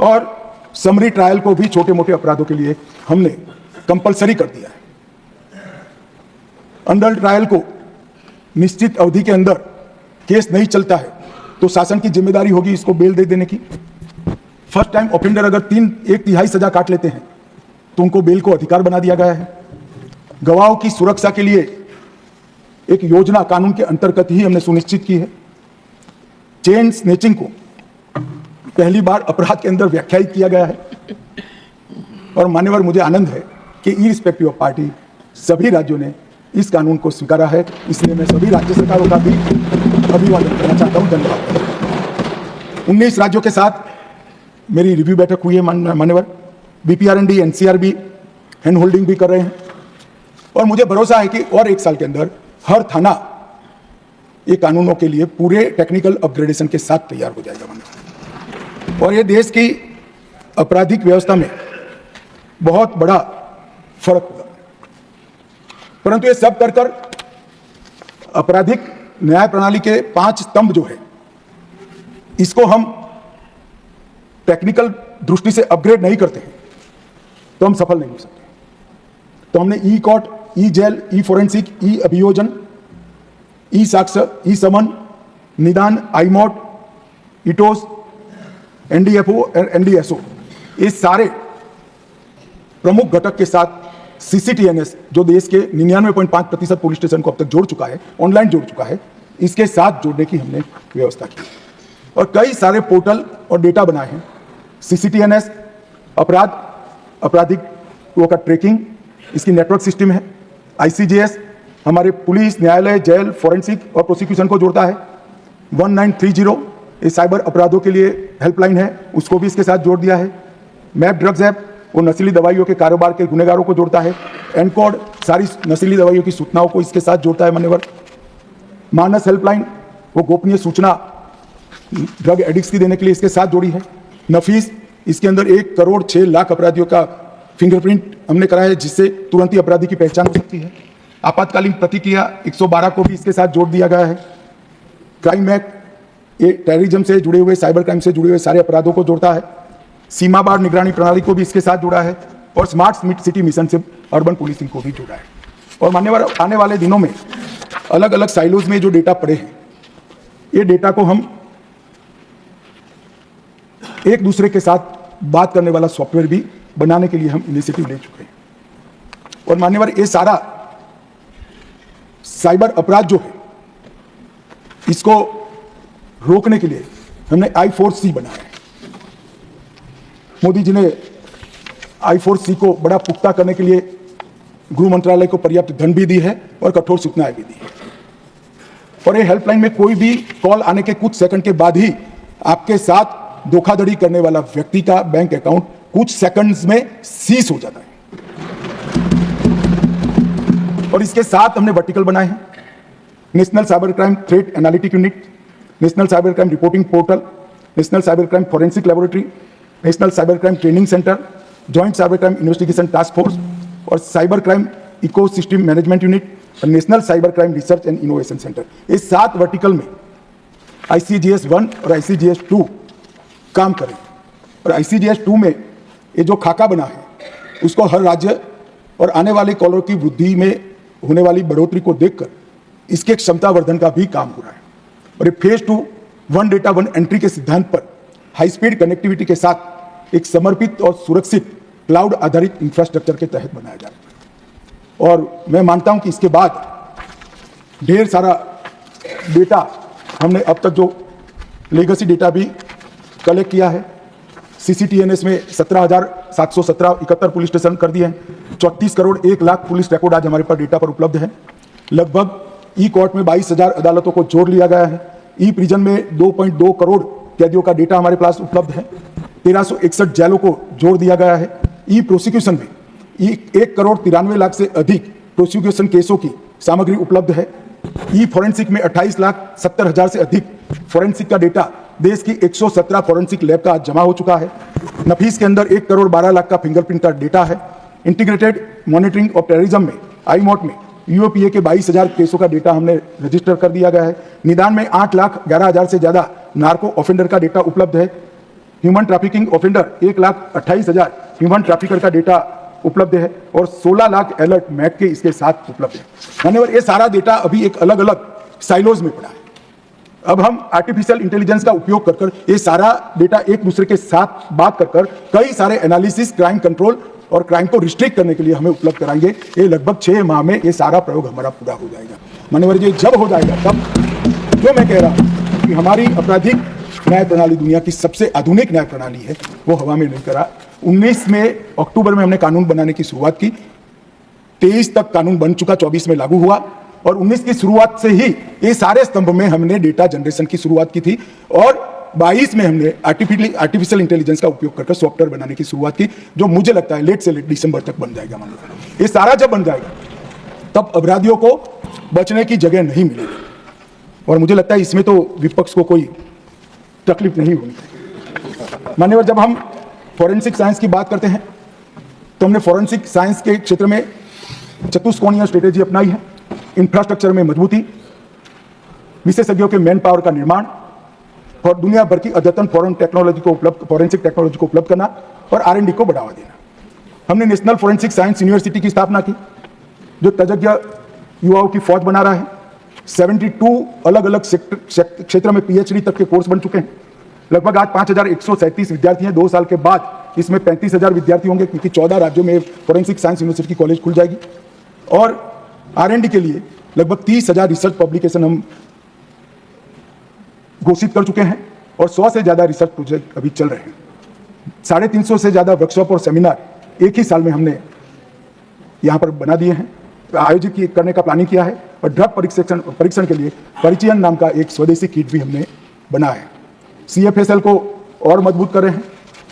और समरी ट्रायल को भी छोटे मोटे अपराधों के लिए हमने कंपलसरी कर दिया है। अंडर ट्रायल को निश्चित अवधि के अंदर केस नहीं चलता है तो शासन की जिम्मेदारी होगी इसको बेल दे देने की। फर्स्ट टाइम ऑफेंडर अगर 1/3 सजा काट लेते हैं तो उनको बेल को अधिकार बना दिया गया है। गवाहों की सुरक्षा के लिए एक योजना कानून के अंतर्गत ही हमने सुनिश्चित की है। चेन स्नेचिंग को पहली बार अपराध के अंदर व्याख्यायित किया गया है। और मान्यवर, मुझे आनंद है कि इररिस्पेक्टिव ऑफ पार्टी सभी राज्यों ने इस कानून को स्वीकारा है। इसलिए मैं सभी राज्य सरकारों का भी अभिवादन करना चाहता हूं। धन्यवाद। 19 राज्यों के साथ मेरी रिव्यू बैठक हुई है मान्यवर। BPRND NCRB हैंड होल्डिंग भी कर रहे हैं और मुझे भरोसा है कि और 1 साल के अंदर हर थाना ये कानूनों के लिए पूरे टेक्निकल अपग्रेडेशन के साथ तैयार हो जाएगा मान्यवर। और ये देश की आपराधिक व्यवस्था में बहुत बड़ा फर्क होगा। परंतु ये सब कर आपराधिक न्याय प्रणाली के 5 स्तंभ जो है, इसको हम टेक्निकल दृष्टि से अपग्रेड नहीं करते हैं तो हम सफल नहीं हो सकते। तो हमने ई कोर्ट, ई जेल, ई फोरेंसिक, ई अभियोजन, ई साक्ष्य, ई समन, निदान, IMOT, इटोस, NDFO और NDSO, ये सारे प्रमुख घटक के साथ CCTNS जो देश के 99.5% पुलिस स्टेशन को अब तक जोड़ चुका है, ऑनलाइन जोड़ चुका है, इसके साथ जोड़ने की हमने व्यवस्था की और कई सारे पोर्टल और डेटा बनाए हैं। CCTNS आपराधिकों का ट्रैकिंग, इसकी नेटवर्क सिस्टम है। ICGS हमारे पुलिस, न्यायालय, जेल, फॉरेंसिक और प्रोसिक्यूशन को जोड़ता है। 1930 ये साइबर अपराधों के लिए हेल्पलाइन है, उसको भी इसके साथ जोड़ दिया है। मैप ड्रग्स ऐप वो नशीली दवाइयों के कारोबार के गुनेगारों को जोड़ता है। एनकोड सारी नशीली दवाइयों की सूचनाओं को इसके साथ जोड़ता है मान्यवर। मानस हेल्पलाइन वो गोपनीय सूचना ड्रग एडिक्ट्स की देने के लिए इसके साथ जोड़ी है। नफीस इसके अंदर 1 करोड़ 6 लाख अपराधियों का फिंगरप्रिंट हमने कराया है, जिससे तुरंत ही अपराधी की पहचान हो सकती है। आपातकालीन प्रतिक्रिया 112 को भी इसके साथ जोड़ दिया गया है। क्राइम एक्ट ये टेररिज्म से जुड़े हुए, साइबर क्राइम से जुड़े हुए सारे अपराधों को जोड़ता है। सीमा बाढ़ निगरानी प्रणाली को भी इसके साथ जोड़ा है और स्मार्ट सिटी मिशन से अर्बन पुलिसिंग को भी जोड़ा है। और मान्यवर, आने वाले दिनों में अलग अलग साइलोज में जो डेटा पड़े हैं, ये डेटा को हम एक दूसरे के साथ बात करने वाला सॉफ्टवेयर भी बनाने के लिए हम इनिशिएटिव ले चुके हैं। और मान्यवर, ये सारा साइबर अपराध जो है, इसको रोकने के लिए हमने I4C बनाया है। मोदी जी ने I4C को बड़ा पुख्ता करने के लिए गृह मंत्रालय को पर्याप्त धन भी दी है और कठोर सूचनाएं भी दी है। और ये हेल्पलाइन में कोई भी कॉल आने के कुछ सेकंड के बाद ही आपके साथ धोखाधड़ी करने वाला व्यक्ति का बैंक अकाउंट कुछ सेकंड्स में सीज हो जाता है। और इसके साथ हमने वर्टिकल बनाए हैं, national cyber crime threat analytic unit, national cyber crime reporting portal, national cyber crime forensic laboratory, national cyber crime training centre, joint cyber crime investigation task force और cyber crime ecosystem management unit और national cyber crime research and innovation centre. इस 7 vertical में ICGS 1 और ICGS 2 काम करें। और ICGS 2 में ये जो खाका बना है, उसको हर राज्य और आने वाले कॉलर की वृद्धि में होने वाली बढ़ोतरी को देखकर इसके क्षमता वर्धन का भी काम हो रहा है। और ये phase 2 one data one entry के सिद्धांत पर हाई स्पीड कनेक्टिविटी के साथ एक समर्पित और सुरक्षित क्लाउड आधारित इंफ्रास्ट्रक्चर के तहत बनाया जा रहा है। और मैं मानता हूं कि इसके बाद ढेर सारा डेटा हमने अब तक जो लेगेसी डेटा भी कलेक्ट किया है। CCTNS में 17,717 71 पुलिस स्टेशन कर दिए हैं। 34 करोड़ 1 लाख पुलिस रिकॉर्ड आज हमारे पास डेटा पर उपलब्ध है। लगभग ई कोर्ट में 22,000 अदालतों को जोड़ लिया गया है। ई प्रिजन में 2.2 करोड़ कैदियों का डेटा हमारे पास उपलब्ध है। 1361 जेलों को जोड़ दिया गया है। ई प्रोसिक्यूशन में 1 करोड़ 93 लाख से अधिक प्रोसिक्यूशन केसों की सामग्री उपलब्ध है। ई फॉरेंसिक में 28,70,000 से अधिक फॉरेंसिक का डेटा देश की 117 फॉरेंसिक लैब का आज जमा हो चुका है। नफीस के अंदर 1 करोड़ 12 लाख का फिंगरप्रिंट का डेटा है। इंटीग्रेटेड मॉनिटरिंग ऑफ टेररिज्म में IMOT में UAPA के 22,000 केसों का डेटा हमने रजिस्टर कर दिया गया है। निदान में 8,11,000 से ज्यादा नार्को ऑफेंडर का डेटा उपलब्ध है। Human trafficking offender 1,28,000 human trafficker का डेटा उपलब्ध है और 16 लाख अलर्ट मैक के इसके साथ उपलब्ध है। मान्यवर, ये सारा डेटा अभी एक अलग अलग साइलोज में पड़ा है। अब हम आर्टिफिशियल इंटेलिजेंस का उपयोग कर ये सारा डेटा एक दूसरे के साथ बात कर कई सारे एनालिसिस, क्राइम कंट्रोल और क्राइम को रिस्ट्रिक्ट करने के लिए हमें उपलब्ध कराएंगे। ये लगभग 6 माह में ये सारा प्रयोग हमारा पूरा हो जाएगा। मान्यवर जी, जब हो जाएगा तब जो मैं कह रहा हूं कि हमारी आपराधिक न्याय प्रणाली दुनिया की सबसे आधुनिक न्याय प्रणाली है, वो हवा में नहीं करा। 19 में अक्टूबर में हमने कानून बनाने की शुरुआत की। 23 तक कानून बन चुका, 24 में लागू हुआ और 19 की शुरुआत से ही ये सारे स्तंभ में हमने डेटा जनरेशन की शुरुआत की थी और 22 में हमने आर्टिफिशियल इंटेलिजेंस का उपयोग करके सॉफ्टवेयर बनाने की शुरुआत की, जो मुझे लगता है लेट से लेट दिसंबर तक बन जाएगा। मान लो ये सारा जब बन जाएगा तब अपराधियों को बचने की जगह नहीं मिलेगी और मुझे लगता है इसमें तो विपक्ष को कोई तकलीफ नहीं होनी। मान्यवर, जब हम फॉरेंसिक साइंस की बात करते हैं तो हमने फॉरेंसिक साइंस के क्षेत्र में चतुष्कोणीय स्ट्रेटेजी अपनाई है। इंफ्रास्ट्रक्चर में मजबूती, विशेषज्ञों के मैन पावर का निर्माण और दुनिया भर की अद्यतन फॉरेंसिक टेक्नोलॉजी को उपलब्ध करना और R&D को बढ़ावा देना। हमने नेशनल फॉरेंसिक साइंस यूनिवर्सिटी की स्थापना की, जो तज्ञ युवाओं की फौज बना रहा है। 72 अलग अलग क्षेत्र में PhD तक के कोर्स बन चुके हैं। लगभग आज 5,137 विद्यार्थी हैं। 2 साल के बाद इसमें 35,000 विद्यार्थी होंगे, क्योंकि 14 राज्यों में फॉरेंसिक साइंस यूनिवर्सिटी कॉलेज खुल जाएगी। और R&D के लिए लगभग 30,000 रिसर्च पब्लिकेशन हम घोषित कर चुके हैं और 100 से ज्यादा रिसर्च प्रोजेक्ट अभी चल रहे हैं। 350 से ज्यादा वर्कशॉप और सेमिनार एक ही साल में हमने यहां पर बना दिए हैं, आयोजित करने का प्लानिंग किया है। और ड्रग परीक्षण के लिए परिचयन नाम का एक स्वदेशी किट भी हमने बनाया है। CFSL को और मजबूत कर रहे हैं।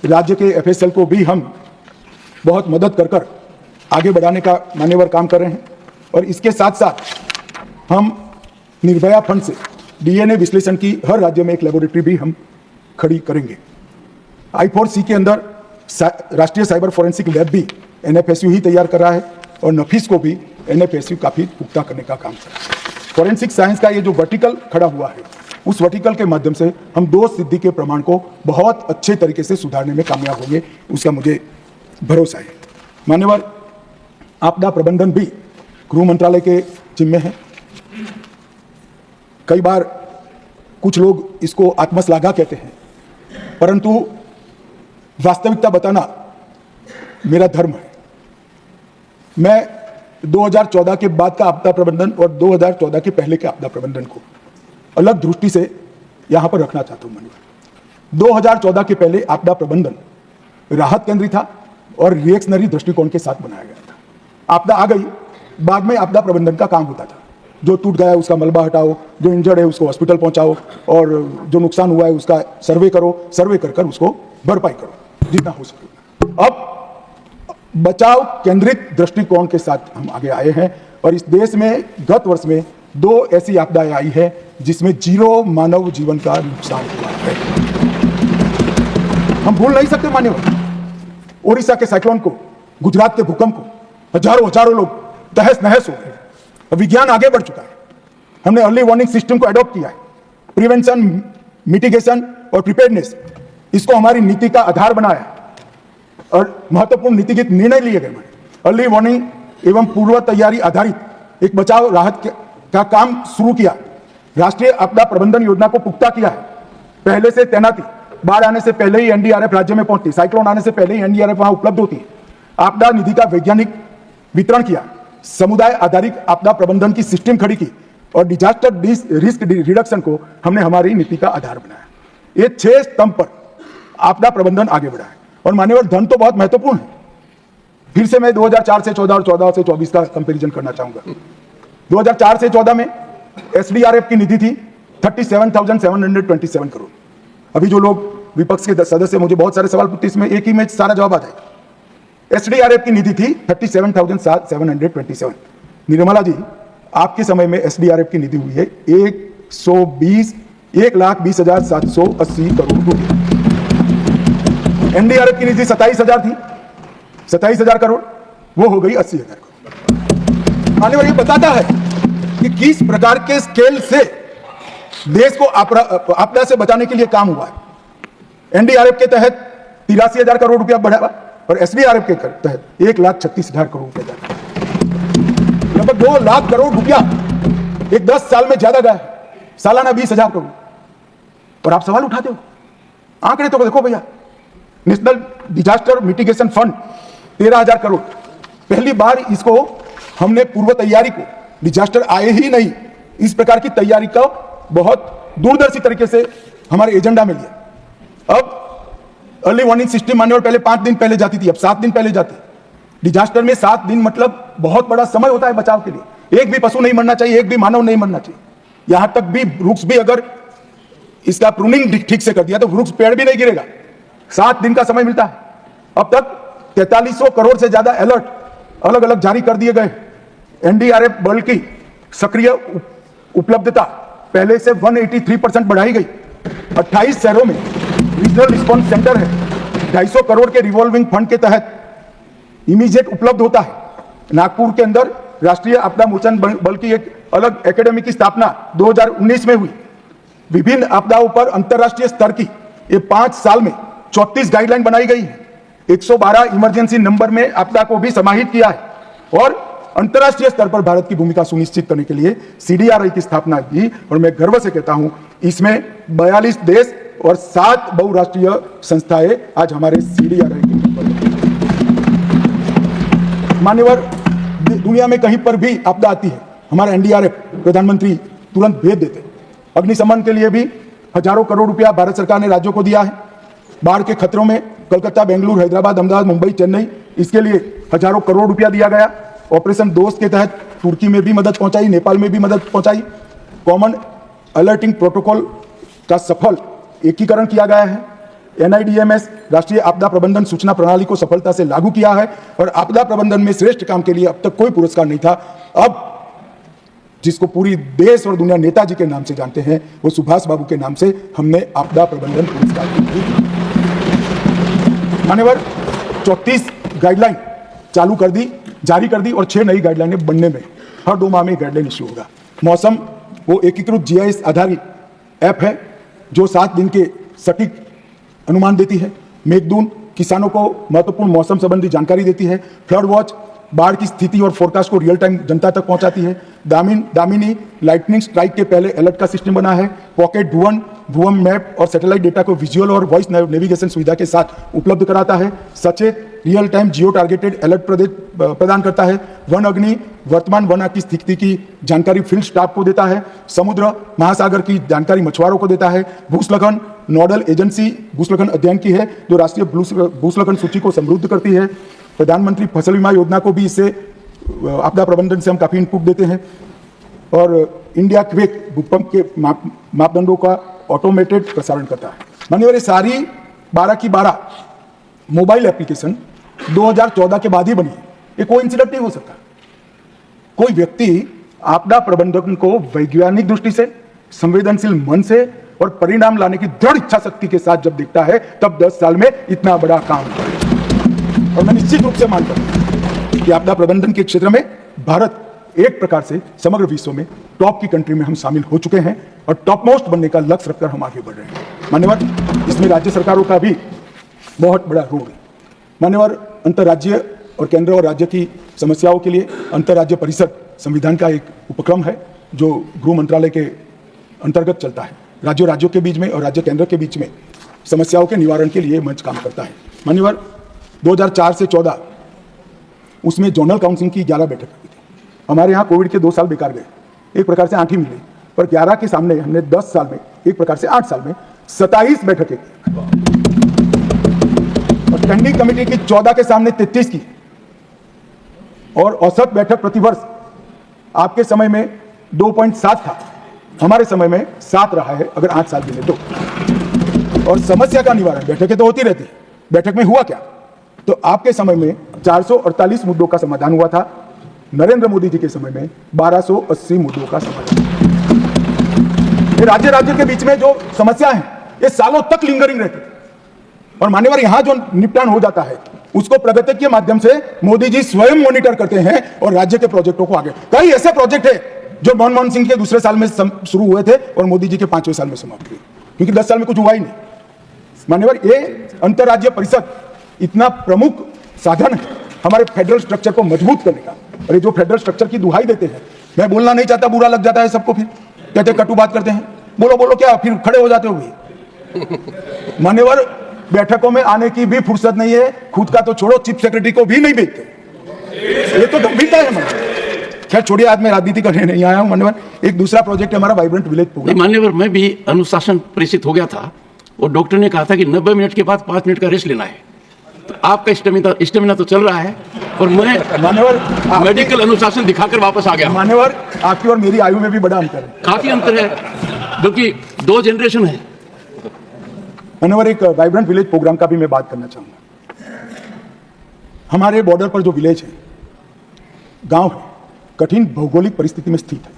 राज्य के FSL को भी हम बहुत मदद कर आगे बढ़ाने का मान्यवर काम कर रहे हैं। और इसके साथ साथ हम निर्भया फंड से DNA विश्लेषण की हर राज्य में एक लेबोरेटरी भी हम खड़ी करेंगे। I4C के अंदर राष्ट्रीय साइबर फोरेंसिक लैब भी एनएफएसयू ही तैयार कर रहा है और नफीस को भी एनएफएसयू काफी पुख्ता करने का काम कर रहा है। फोरेंसिक साइंस का ये जो वर्टिकल खड़ा हुआ है, उस वर्टिकल के माध्यम से हम 2 सिद्धि के प्रमाण को बहुत अच्छे तरीके से सुधारने में कामयाब होंगे, उसका मुझे भरोसा है। मान्यवर, आपदा प्रबंधन भी गृह मंत्रालय के जिम्मे है। कई बार कुछ लोग इसको आत्मश्लाघा कहते हैं, परंतु वास्तविकता बताना मेरा धर्म है। मैं 2014 के बाद का आपदा प्रबंधन और 2014 के पहले के आपदा प्रबंधन को अलग दृष्टि से यहां पर रखना चाहता हूं। 2014 के पहले आपदा प्रबंधन राहत केंद्रित था और रिएक्शनरी दृष्टिकोण के साथ बनाया गया था। आपदा आ गई, बाद में आपदा प्रबंधन का काम होता था। जो टूट गया उसका मलबा हटाओ, जो इंजर्ड है उसको हॉस्पिटल पहुंचाओ, और जो नुकसान हुआ है उसका सर्वे करो, सर्वे कर उसको भरपाई करो जितना हो सके। अब बचाव केंद्रित दृष्टिकोण के साथ हम आगे आए हैं और इस देश में गत वर्ष में 2 ऐसी आपदाएं आई है जिसमें 0 मानव जीवन का नुकसान हुआ है। हम भूल नहीं सकते मान्यवर, ओडिशा के साइक्लोन को, गुजरात के भूकंप को, हजारों लोग तहस नहस हो गए। विज्ञान आगे बढ़ चुका है, हमने अर्ली वार्निंग सिस्टम को एडॉप्ट किया है। प्रिवेंशन, मिटिगेशन और प्रिपेयर्डनेस, इसको हमारी नीति का आधार बनाया और महत्वपूर्ण नीतिगत निर्णय लिए गए। अर्ली वार्निंग एवं पूर्व तैयारी आधारित एक बचाव राहत का काम शुरू किया। राष्ट्रीय आपदा प्रबंधन योजना को पुख्ता किया है। पहले से तैनाती, बाढ़ आने से पहले ही एनडीआरएफ राज्य में पहुंचती, साइक्लोन आने से पहले ही एनडीआरएफ वहां उपलब्ध होती है। आपदा निधि का वैज्ञानिक वितरण किया, समुदाय आधारित आपदा प्रबंधन की सिस्टम खड़ी की और डिजास्टर रिस्क रिडक्शन को हमने हमारी नीति का आधार बनाया। ये 6 स्तंभ पर आपदा प्रबंधन आगे बढ़ा है। और मान्यवर, धन तो बहुत महत्वपूर्ण है। फिर से मैं 2004 से 14 और 14 से 24 का कंपैरिजन करना चाहूंगा। 2004 से 14 में एसडीआरएफ की निधि थी 37,727 करोड़। अभी जो लोग विपक्ष के सदस्य मुझे बहुत सारे सवाल पूछते, इसमें एक ही में सारा जवाब आता है। एसडीआरएफ की निधि थी 37,727। निर्मला जी, आपके समय में एसडीआरएफ की निधि हुई है 1,20,780 करोड़ रुपए। एनडीआरएफ की निधि 27,000 थी, 27,000 करोड़, वो हो गई 80,000 करोड़। मान्यवर, ये बताता है कि किस प्रकार के स्केल से देश को आपदा से बचाने के लिए काम हुआ है। एनडीआरएफ के तहत 83,000 करोड़ रुपया बढ़ा और एसडीआरएफ के तहत 1,36,000 करोड़ रुपया, लगभग 2 लाख करोड़ रुपया एक 10 साल में ज्यादा गया है, सालाना 20,000 करोड़। और आप सवाल उठाते हो, आंकड़े तो देखो भैया। National disaster mitigation fund 13,000 crore. पहली बार इसको हमने पूर्व तैयारी को, डिजास्टर आए ही नहीं, इस प्रकार की तैयारी का बहुत दूरदर्शी तरीके से हमारे एजेंडा में लिया। अब अर्ली वार्निंग सिस्टम मान्यवर पहले 5 दिन पहले जाती थी, अब 7 दिन पहले जाती है। डिजास्टर में 7 दिन मतलब बहुत बड़ा समय होता है बचाव के लिए। एक भी पशु नहीं मरना चाहिए, एक भी मानव नहीं मरना चाहिए। यहां तक भी वृक्ष भी अगर इसका प्रूनिंग ठीक से कर दिया तो वृक्ष, पेड़ भी नहीं गिरेगा। 7 दिन का समय मिलता है। अब तक 4300 करोड़ से ज्यादा अलर्ट अलग अलग जारी कर दिए गए। एनडीआरएफ बल की सक्रिय उपलब्धता पहले से 183% बढ़ाई गई। 28 शहरों में रीजनल रिस्पॉन्स सेंटर है। 250 करोड़ के रिवॉल्विंग फंड के तहत इमीडिएट उपलब्ध होता है। नागपुर के अंदर राष्ट्रीय आपदा मोचन बल की एक अलग एकेडमी की स्थापना 2019 में हुई। विभिन्न आपदाओं पर अंतरराष्ट्रीय स्तर की ये 5 साल में 34 गाइडलाइन बनाई गई है। 112 इमरजेंसी नंबर में आपदा को भी समाहित किया है और अंतरराष्ट्रीय स्तर पर भारत की भूमिका सुनिश्चित करने के लिए सीडीआरआई की स्थापना की। और मैं गर्व से कहता हूं, इसमें 42 देश और 7 बहुराष्ट्रीय संस्थाएं आज हमारे सीडीआरआई के मेंबर हैं। मान्यवर, दुनिया में कहीं पर भी आपदा आती है, हमारा एनडीआरएफ प्रधानमंत्री तुरंत भेज देते हैं। अग्निशमन के लिए भी हजारों करोड़ रुपया भारत सरकार ने राज्यों को दिया है। बाढ़ के खतरों में कलकत्ता, बेंगलुरु, हैदराबाद, अहमदाबाद, मुंबई, चेन्नई, इसके लिए हजारों करोड़ रुपया दिया गया। ऑपरेशन दोस्त के तहत तुर्की में भी मदद पहुंचाई, नेपाल में भी मदद पहुंचाई। कॉमन अलर्टिंग प्रोटोकॉल का सफल एकीकरण किया गया है। एनआईडीएमएस राष्ट्रीय आपदा प्रबंधन सूचना प्रणाली को सफलता से लागू किया है और आपदा प्रबंधन में श्रेष्ठ काम के लिए अब तक कोई पुरस्कार नहीं था। अब जिसको पूरी देश और दुनिया नेताजी के नाम से जानते हैं, वो सुभाष बाबू के नाम से हमने आपदा प्रबंधन पुरस्कार दिया। मान्यवर, 34 गाइडलाइन चालू कर दी, जारी कर दी और 6 नई गाइडलाइनें बनने में हर 2 माह में गाइडलाइन इश्यू होगा। मौसम वो एकीकृत जीआईएस आधारित ऐप है जो 7 दिन के सटीक अनुमान देती है। मेघदूत किसानों को महत्वपूर्ण मौसम संबंधी जानकारी देती है। फ्लड वॉच बाढ़ की स्थिति और फोरकास्ट को रियल टाइम जनता तक पहुंचाती है। दामिनी लाइटनिंग स्ट्राइक के पहले अलर्ट का सिस्टम बना है। पॉकेट भुवन मैप और सैटेलाइट डेटा को विजुअल और वॉइस नेविगेशन सुविधा के साथ उपलब्ध कराता है। सचेत रियल टाइम जियो टारगेटेड अलर्ट प्रदान करता है। वन अग्नि वर्तमान वन की स्थिति की जानकारी फील्ड स्टाफ को देता है। समुद्र महासागर की जानकारी मछुआरों को देता है। भूस्खलन नोडल एजेंसी भूस्खलन अध्ययन की है जो राष्ट्रीय भूस्खलन सूची को समृद्ध करती है। प्रधानमंत्री फसल बीमा योजना को भी इससे आपदा प्रबंधन से हम काफी इनपुट देते हैं। और इंडिया क्वेक भूकंप के मापदंडों का ऑटोमेटेड प्रसारण करता है। माननीय सारी 12 की 12 मोबाइल एप्लीकेशन 2014 के बाद ही बनी है। ये कोइंसिडेंट नहीं हो सकता। कोई व्यक्ति आपदा प्रबंधन को वैज्ञानिक दृष्टि से, संवेदनशील मन से और परिणाम लाने की दृढ़ इच्छा शक्ति के साथ जब देखता है तब 10 साल में इतना बड़ा काम करे। और मैं निश्चित रूप से मानता हूं कि आपदा प्रबंधन के क्षेत्र में भारत एक प्रकार से समग्र विश्व में टॉप की कंट्री में हम शामिल हो चुके हैं और टॉप मोस्ट बनने का लक्ष्य रखकर हम आगे बढ़ रहे हैं। मान्यवर, इसमें राज्य सरकारों का भी बहुत बड़ा रोल है। मान्यवर, अंतर्राज्यीय और केंद्र और राज्य की समस्याओं के लिए अंतर्राज्य परिषद संविधान का एक उपक्रम है जो गृह मंत्रालय के अंतर्गत चलता है। राज्यों के बीच में और राज्य केंद्र के बीच में समस्याओं के निवारण के लिए मंच काम करता है। मान्यवर, 2004 से 14 उसमें जोनल काउंसिल की 11 बैठक हुई थी। हमारे यहाँ कोविड के 2 साल बेकार गए, एक प्रकार से 8 ही मिले, पर 11 के सामने हमने 10 साल में, एक प्रकार से 8 साल में 27 बैठकें की और स्टैंडिंग कमेटी की 14 के सामने 33 की और औसत बैठक प्रतिवर्ष आपके समय में 2.7 था, हमारे समय में 7 रहा है अगर 8 साल गिने तो। और समस्या का निवारण बैठकें तो होती रहती, बैठक में हुआ क्या? तो आपके समय में 448 मुद्दों का समाधान हुआ था, नरेंद्र मोदी जी के समय में 1280 मुद्दों का समाधान। ये राज्य के बीच में जो समस्या है ये सालों तक लिंगरिंग रहती है और मान्यवर यहां जो निपटान हो जाता है उसको प्रगति के माध्यम से मोदी जी स्वयं मॉनिटर करते हैं और राज्य के प्रोजेक्टों को आगे। कई ऐसे प्रोजेक्ट है जो मनमोहन सिंह के दूसरे साल में शुरू हुए थे और मोदी जी के 5वें साल में समाप्त हुए, क्योंकि 10 साल में कुछ हुआ ही नहीं। मान्यवर, ये अंतर्राज्य परिषद इतना प्रमुख साधन है हमारे फेडरल स्ट्रक्चर को मजबूत करने का। और ये जो फेडरल स्ट्रक्चर की दुहाई देते हैं, मैं बोलना नहीं चाहता, बुरा लग जाता है सबको, फिर कहते कटु बात करते हैं, बोलो क्या, फिर खड़े हो जाते हो भी। मान्यवर, बैठकों में आने की भी फुर्सत नहीं है, खुद का तो छोड़ो, चीफ सेक्रेटरी को भी नहीं भेजते। ये तो गंभीरता है हमारी। खैर छोड़िए, आज मैं राजनीति करने नहीं आया हूं। मान्यवर, एक दूसरा प्रोजेक्ट है हमारा वाइब्रेंट विलेज प्रोग्राम। मान्यवर, मैं भी अनुशासन प्रेषित हो गया था और डॉक्टर ने कहा था कि 90 मिनट के बाद 5 मिनट का रेस्ट लेना है। तो आपका स्टेमिना तो चल रहा है और मैं मान्यवर मेडिकल अनुशासन दिखाकर वापस आ गया। मान्यवर, आपकी और मेरी आयु में भी बड़ा अंतर है, काफी अंतर है, बल्कि 2 जनरेशन है। मान्यवर, एक वाइब्रेंट विलेज प्रोग्राम का भी मैं बात करना चाहूंगा। हमारे बॉर्डर पर जो विलेज है, गांव है, कठिन भौगोलिक परिस्थिति में स्थित है।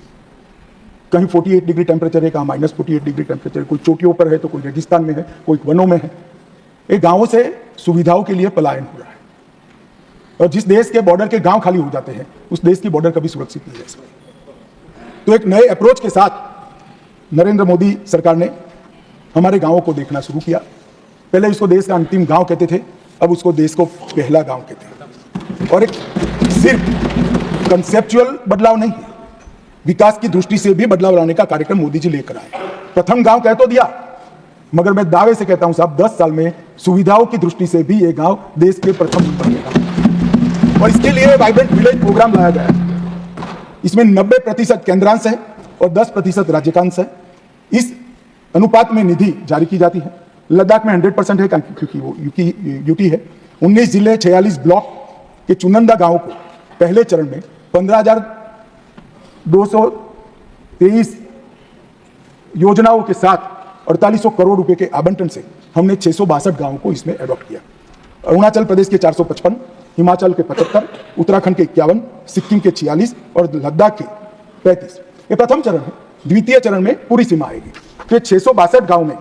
कहीं 48 डिग्री टेम्परेचर है, कहीं -48 डिग्री टेम्परेचर है, कोई चोटियों पर है तो कोई रेगिस्तान में है, कोई वनों में है। ये गांवों से सुविधाओं के लिए पलायन हो रहा है और जिस देश के बॉर्डर के गांव खाली हो जाते हैं उस देश की बॉर्डर कभी सुरक्षित नहीं रह सकती। तो एक नए अप्रोच के साथ नरेंद्र मोदी सरकार ने हमारे गांवों को देखना शुरू किया। पहले इसको देश का अंतिम गांव कहते थे, अब उसको देश को पहला गांव कहते हैं। और एक सिर्फ कंसेप्चुअल बदलाव नहीं, विकास की दृष्टि से भी बदलाव लाने का कार्यक्रम मोदी जी लेकर आए। प्रथम गांव कह तो दिया, मगर मैं दावे से कहता हूं साहब, 10 साल में सुविधाओं की दृष्टि से भी ये गांव देश के प्रथम बनेगा। और इसके लिए वाइब्रेंट विलेज प्रोग्राम लाया गया है। इसमें 90% केंद्रांश है और 10% राज्यांश है। इस अनुपात में निधि जारी की जाती है। लद्दाख में 100% है क्योंकि वो यूटी है। 19 जिले 46 ब्लॉक के चुनिंदा गांवों को पहले चरण में 15,223 योजनाओं के साथ 4800 करोड़ रुपए के आवंटन से हमने 662 गांवों को इसमें एडॉप्ट किया। अरुणाचल प्रदेश के 455, हिमाचल के 75, उत्तराखंड के 51, सिक्किम के 46 और लद्दाख के 35। ये प्रथम चरण है। द्वितीय चरण में पूरी सीमा आएगी। तो 662 गांव में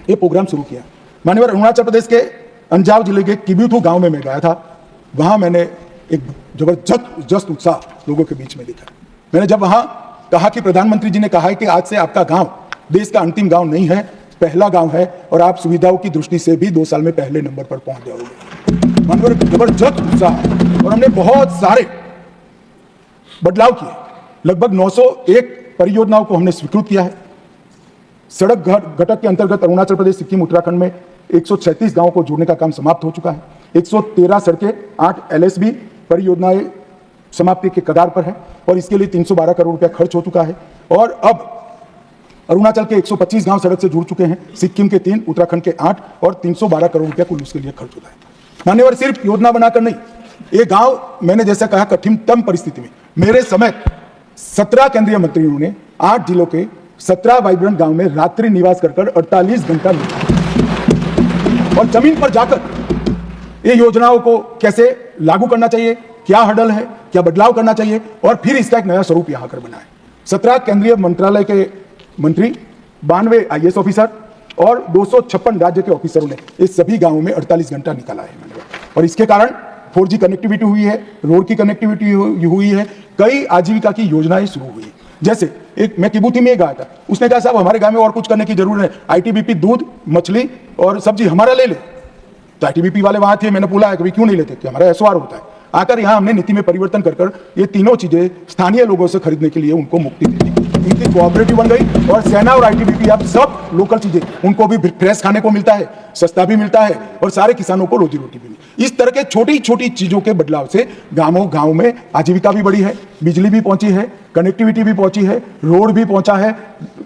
ये प्रोग्राम शुरू किया। मान्यवर, अरुणाचल प्रदेश के अंजाव जिले के किब्यूथू गांव में मैं गया था। वहां मैंने एक जबरदस्त उत्साह लोगों के बीच में देखा। मैंने जब वहां कहा कि प्रधानमंत्री जी ने कहा है कि आज से आपका गांव देश का अंतिम गांव नहीं है, पहला गांव है और आप सुविधाओं की दृष्टि से भी 2 साल में पहले नंबर पर पहुंच जाओगे। मानवर जबरदस्त उत्साह और हमने बहुत सारे बदलाव किए। लगभग 901 परियोजनाओं को हमने स्वीकृत किया है। सड़क घटक के अंतर्गत अरुणाचल प्रदेश, सिक्किम, उत्तराखंड में 136 गांवों को जोड़ने का काम समाप्त हो चुका है। 113 सड़कें, 8 LSB परियोजनाएं समाप्ति के कगार पर है और इसके लिए 312 करोड़ रुपया खर्च हो चुका है। और अब अरुणाचल के 125 गांव सड़क से जुड़ चुके हैं, सिक्किम के 3, उत्तराखंड के 8 और 312 करोड़ रुपया कुल उसके लिए खर्च होता है। मान्यवर, सिर्फ योजना बनाकर नहीं, ये गांव मैंने जैसा कहा कठिनतम परिस्थिति में मेरे समय 17 केंद्रीय मंत्रियों ने 8 जिलों के 17 वाइब्रेंट गांव में रात्रि निवास कर 48 घंटा और जमीन पर जाकर ये योजनाओं को कैसे लागू करना चाहिए, क्या हर्डल है, क्या बदलाव करना चाहिए और फिर इसका एक नया स्वरूप यहां कर बनाए। 17 केंद्रीय मंत्रालय के मंत्री, 92 IAS ऑफिसर और 256 राज्य के ऑफिसरों ने इस सभी गांवों में 48 घंटा निकाला है और इसके कारण 4G कनेक्टिविटी हुई है, रोड की कनेक्टिविटी हुई है, कई आजीविका की योजनाएं शुरू हुई। जैसे एक मैं किबूथी में गया था, उसने कहा साहब हमारे गांव में और कुछ करने की जरूरत है, ITBP दूध, मछली और सब्जी हमारा ले ले। तो ITBP वाले वहां थे, मैंने बोला है कभी क्यों नहीं लेते, कि हमारा SOR होता है। आकर यहाँ हमने नीति में परिवर्तन कर ये तीनों चीजें स्थानीय लोगों से खरीदने के लिए उनको मुक्ति दे दी। इनकी कोऑपरेटिव बन गई और सेना और ITBP अब सब लोकल चीजें, उनको भी फ्रेश खाने को मिलता है, सस्ता भी मिलता है और सारे किसानों को रोजी रोटी भी मिली। इस तरह के छोटी छोटी चीजों के बदलाव से गांव में आजीविका भी बढ़ी है, बिजली भी पहुंची है, कनेक्टिविटी भी पहुंची है, रोड भी पहुंचा है,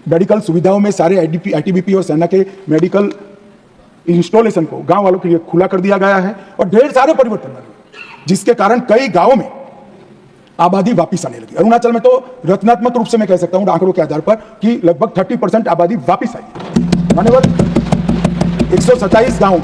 मेडिकल सुविधाओं में सारे ITBP और सेना के मेडिकल इंस्टॉलेशन को गांव वालों के लिए खुला कर दिया गया है और ढेर सारे परिवर्तन हुए, जिसके कारण कई गांवों में आबादी वापिस आने लगी। अरुणाचल में तो रचनात्मक रूप से मैं कह सकता हूं आंकड़ों के आधार पर कि लगभग 30% आबादी वापिस आई। मान्यवर, 127 गांव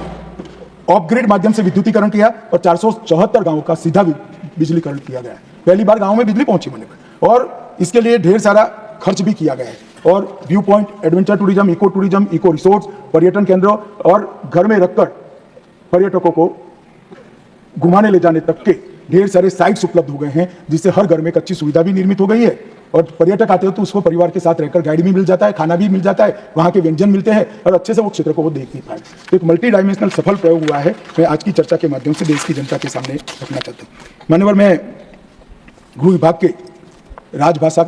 ऑफ ग्रिड माध्यम से विद्युतीकरण किया और 474 गांवों का सीधा बिजलीकरण किया गया है। पहली बार गांव में बिजली पहुंची मान्यवर, और इसके लिए ढेर सारा खर्च भी किया गया है। और view point, adventure tourism, eco resorts, पर्यटन केंद्र और घर में रखकर पर्यटकों को घुमाने ले जाने तक के ढेर सारे साइट्स उपलब्ध हो गए हैं, जिससे हर घर में एक अच्छी सुविधा भी निर्मित हो गई है। और पर्यटक आते हो तो उसको परिवार के साथ रहकर गाइड भी मिल जाता है, खाना भी मिल जाता है, वहाँ के व्यंजन मिलते हैं और अच्छे से वो क्षेत्र को वो देख नहीं पाए। तो एक मल्टी डायमेंशनल सफल प्रयोग हुआ है, मैं आज की चर्चा के माध्यम से देश की जनता के सामने रखना चाहता हूँ। मान्यवर, मैं गृह विभाग के राजभाषा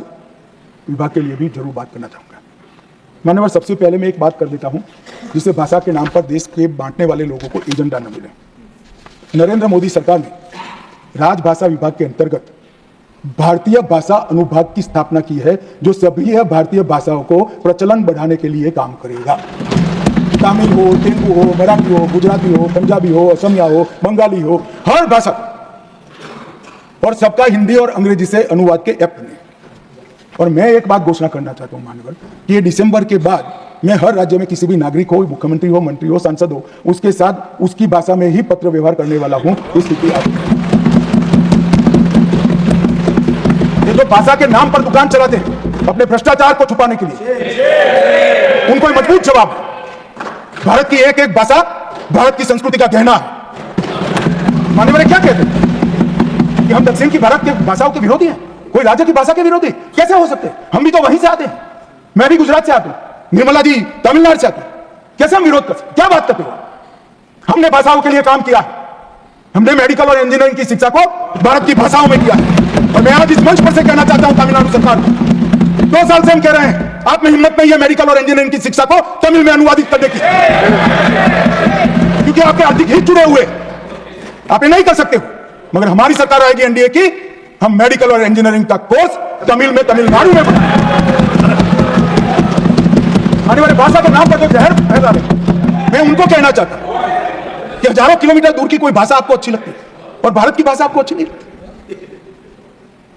विभाग के लिए भी जरूर बात करना चाहूँगा। मान्यवर, सबसे पहले मैं एक बात कर देता हूँ, जिससे भाषा के नाम पर देश के बांटने वाले लोगों को एजेंडा न मिले। नरेंद्र मोदी सरकार ने राजभाषा विभाग के अंतर्गत भारतीय भाषा अनुभाग की स्थापना की है, जो सभी भारतीय भाषाओं को प्रचलन बढ़ाने के लिए काम करेगा। तमिल हो, तेलुगु हो, मराठी हो, गुजराती हो, पंजाबी हो, असमिया हो, बंगाली हो, हर भाषा और सबका हिंदी और अंग्रेजी से अनुवाद के ऐप बने। और मैं एक बात घोषणा करना चाहता हूं मान्यवर, कि ये दिसंबर के बाद मैं हर राज्य में किसी भी नागरिक हो, मुख्यमंत्री हो, मंत्री हो, सांसद हो, उसके साथ उसकी भाषा में ही पत्र व्यवहार करने वाला हूं। इस स्थिति ये जो भाषा के नाम पर दुकान चलाते हैं अपने भ्रष्टाचार को छुपाने के लिए, उनको मजबूत जवाब है। भारत की एक एक भाषा भारत की संस्कृति का गहना है। मान्यवर, क्या कहते हैं कि हम दक्षिण की भारत के भाषाओं के विरोधी हैं, कोई राज्य की भाषा के विरोधी? कैसे हो सकते हैं? हम भी तो वहीं से आते हैं, मैं भी गुजरात से आता हूं, निर्मला जी तमिलनाडु से आते हैं, कैसे हम विरोध कर सकते? क्या बात करते हो? हमने भाषाओं के लिए काम किया है, हमने मेडिकल और इंजीनियरिंग की शिक्षा को भारत की भाषाओं में किया है। और मैं आज इस मंच पर से कहना चाहता हूं तमिलनाडु सरकार को, 2 साल से हम कह रहे हैं, आप में हिम्मत नहीं है मेडिकल और इंजीनियरिंग की शिक्षा को तमिल में अनुवादित करने की, क्योंकि आपके आर्थिक हित जुड़े हुए, आप ये नहीं कर सकते हो। मगर हमारी सरकार आएगी एनडीए की, हम मेडिकल और इंजीनियरिंग का कोर्स तमिल में तमिलनाडु में बनाएंगे। आने वाले भाषा के नाम पर जो जहर फैला रहे, मैं उनको कहना चाहता हूं कि हजारों किलोमीटर दूर की कोई भाषा आपको अच्छी लगती है और भारत की भाषा आपको अच्छी नहीं लगती।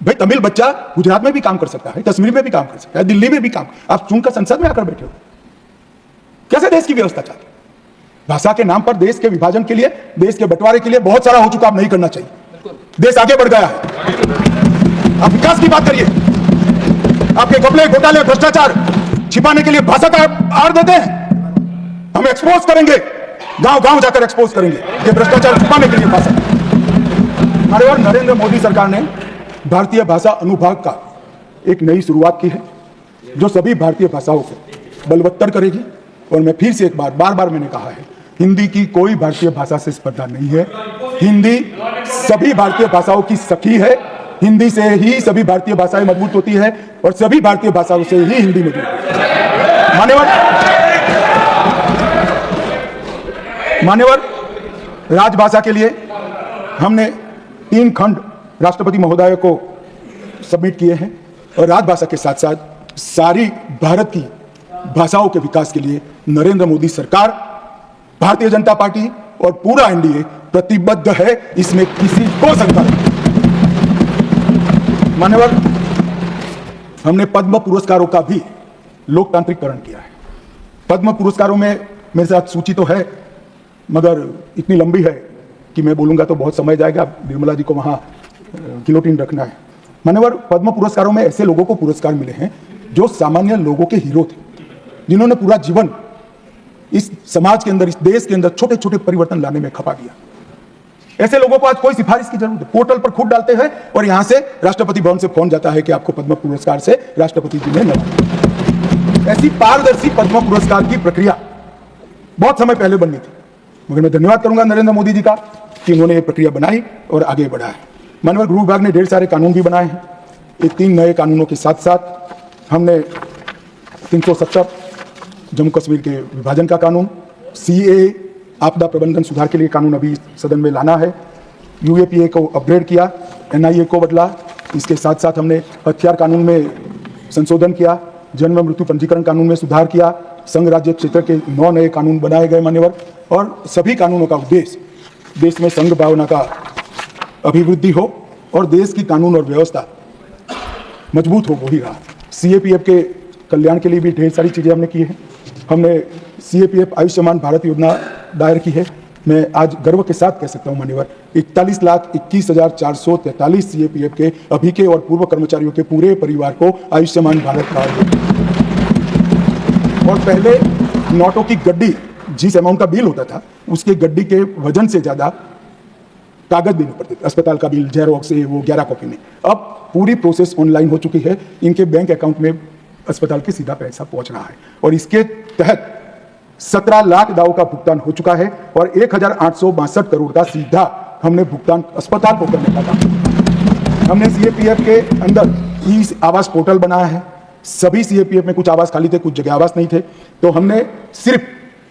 भाई, तमिल बच्चा गुजरात में भी काम कर सकता है, कश्मीर में भी काम कर सकता है, दिल्ली में भी काम, आप चुनकर संसद में आकर बैठे हो। कैसे देश की व्यवस्था चाहते? भाषा के नाम पर देश के विभाजन के लिए, देश के बंटवारे के लिए बहुत सारा हो चुका, अब नहीं करना चाहिए। देश आगे बढ़ गया है, आप विकास की बात करिए। आपके घपले, घोटाले, भ्रष्टाचार छिपाने के लिए भाषा का आड़ देते हैं। हम एक्सपोज करेंगे गांव गांव जाकर एक्सपोज करेंगे ये भ्रष्टाचार छुपाने के लिए भाषा। माननीय नरेंद्र मोदी सरकार ने भारतीय भाषा अनुभाग का एक नई शुरुआत की है जो सभी भारतीय भाषाओं को बलवत्तर करेगी। और मैं फिर से एक बार मैंने कहा है, हिंदी की कोई भारतीय भाषा से स्पर्धा नहीं है। हिंदी सभी भारतीय भाषाओं की सखी है। हिंदी से ही सभी भारतीय भाषाएं मजबूत होती है और सभी भारतीय भाषाओं से ही हिंदी मजबूत होती है। मान्यवर राजभाषा के लिए हमने 3 खंड राष्ट्रपति महोदय को सबमिट किए हैं और राजभाषा के साथ साथ सारी भारत की भाषाओं के विकास के लिए नरेंद्र मोदी सरकार, भारतीय जनता पार्टी और पूरा एनडीए प्रतिबद्ध है। इसमें किसी को शंका नहीं। मान्यवर, हमने पद्म पुरस्कारों का भी लोकतांत्रिकरण किया है। पद्म पुरस्कारों में मेरे साथ सूची तो है मगर इतनी लंबी है कि मैं बोलूंगा तो बहुत समय जाएगा। निर्मला जी को वहां गिलोटिन रखना है। मान्यवर, पद्म पुरस्कारों में ऐसे लोगों को पुरस्कार मिले हैं जो सामान्य लोगों के हीरो थे, जिन्होंने पूरा जीवन इस समाज के अंदर, इस देश के अंदर छोटे छोटे परिवर्तन लाने में खपा दिया। ऐसे लोगों को आज कोई सिफारिश की जरूरत है, पोर्टल पर खुद डालते हैं और यहां से राष्ट्रपति भवन से फोन जाता है कि आपको पद्म पुरस्कार से राष्ट्रपति जी ने नवाजा। ऐसी पारदर्शी पद्म पुरस्कार की प्रक्रिया बहुत समय पहले बननी थी, मगर मैं धन्यवाद करूंगा नरेंद्र मोदी जी का कि उन्होंने ये प्रक्रिया बनाई और आगे बढ़ाया। माननीय गृह विभाग ने ढेर सारे कानून भी बनाए हैं। ये 3 नए कानूनों के साथ साथ हमने 370 जम्मू कश्मीर के विभाजन का कानून, CAA आपदा प्रबंधन सुधार के लिए कानून अभी सदन में लाना है, UAPA को अपग्रेड किया, NIA को बदला। इसके साथ साथ हमने हथियार कानून में संशोधन किया, जन्म मृत्यु पंजीकरण कानून में सुधार किया, संघ राज्य क्षेत्र के 9 नए कानून बनाए गए मान्यवर। और सभी कानूनों का उद्देश्य देश में संघ भावना का अभिवृद्धि हो और देश की कानून और व्यवस्था मजबूत हो, वही रहा। CAPF के कल्याण के लिए भी ढेर सारी चीजें हमने की हैं। हमने CAPF आयुष्मान भारत योजना दायर की है। मैं आज गर्व के साथ कह सकता हूं मान्यवर, 41,21,443 CAPF के अभी के और पूर्व कर्मचारियों के पूरे परिवार को आयुष्मान भारत कार्ड। और पहले नोटों की गड्डी, जिस अमाउंट का बिल होता था उसके गड्डी के वजन से ज्यादा कागज देने पड़ते थे। अस्पताल का बिल, जेरोक्स, वो 11 कॉपी में। अब पूरी प्रोसेस ऑनलाइन हो चुकी है। इनके बैंक अकाउंट में अस्पताल के सीधा पैसा पहुंच रहा है और इसके तहत 17 लाख दावों का भुगतान हो चुका है और 1,862 करोड़ का सीधा हमने भुगतान अस्पताल को करने का था। हमने CAPF के अंदर ई आवास पोर्टल बनाया है। सभी CAPF में कुछ आवास खाली थे, कुछ जगह आवास नहीं थे, तो हमने सिर्फ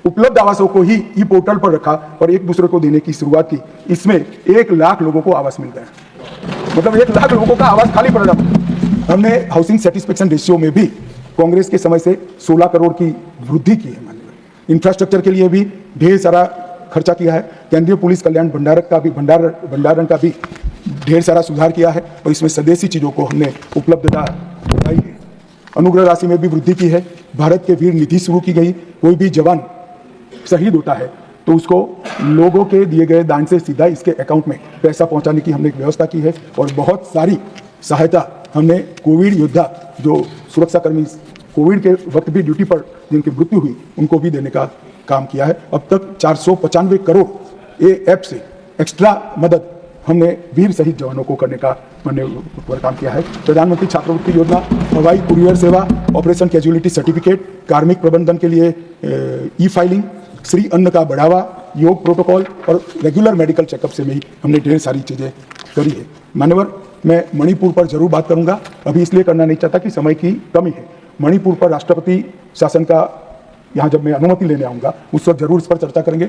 उपलब्ध आवासों को ही ई पोर्टल पर रखा और एक दूसरे को देने की शुरुआत की। इसमें 1 लाख लोगों को आवास मिल गया, मतलब 1 लाख लोगों का आवास खाली पड़ रहा। हमने हाउसिंग सेटिस्फेक्शन रेशियो में भी कांग्रेस के समय से 16 करोड़ की वृद्धि की है। इंफ्रास्ट्रक्चर के लिए भी ढेर सारा खर्चा किया है। केंद्रीय पुलिस कल्याण भंडारण का भी ढेर सारा सुधार किया है और इसमें स्वदेशी चीजों को हमने उपलब्धता बढ़ाई है। अनुग्रह राशि में भी वृद्धि की है। भारत के वीर निधि शुरू की गई। कोई भी जवान शहीद होता है तो उसको लोगों के दिए गए दान से सीधा इसके अकाउंट में पैसा पहुंचाने की हमने एक व्यवस्था की है और बहुत सारी सहायता हमने कोविड योद्धा, जो सुरक्षाकर्मी कोविड के वक्त भी ड्यूटी पर जिनकी मृत्यु हुई, उनको भी देने का काम किया है। अब तक 495 करोड़ ये ऐप से एक्स्ट्रा मदद हमने वीर शहीद जवानों को करने का हमने काम किया है। प्रधानमंत्री छात्रवृत्ति योजना, हवाई कुरियर सेवा, ऑपरेशन कैजुअलिटी सर्टिफिकेट, कार्मिक प्रबंधन के लिए ई-फाइलिंग, श्री अन्न का बढ़ावा, योग प्रोटोकॉल और रेगुलर मेडिकल चेकअप से भी हमने ढेर सारी चीजें करी है। मान्यवर, मैं मणिपुर पर जरूर बात करूंगा, अभी इसलिए करना नहीं चाहता कि समय की कमी है। मणिपुर पर राष्ट्रपति शासन का यहाँ जब मैं अनुमति लेने आऊंगा उस वक्त जरूर इस पर चर्चा करेंगे,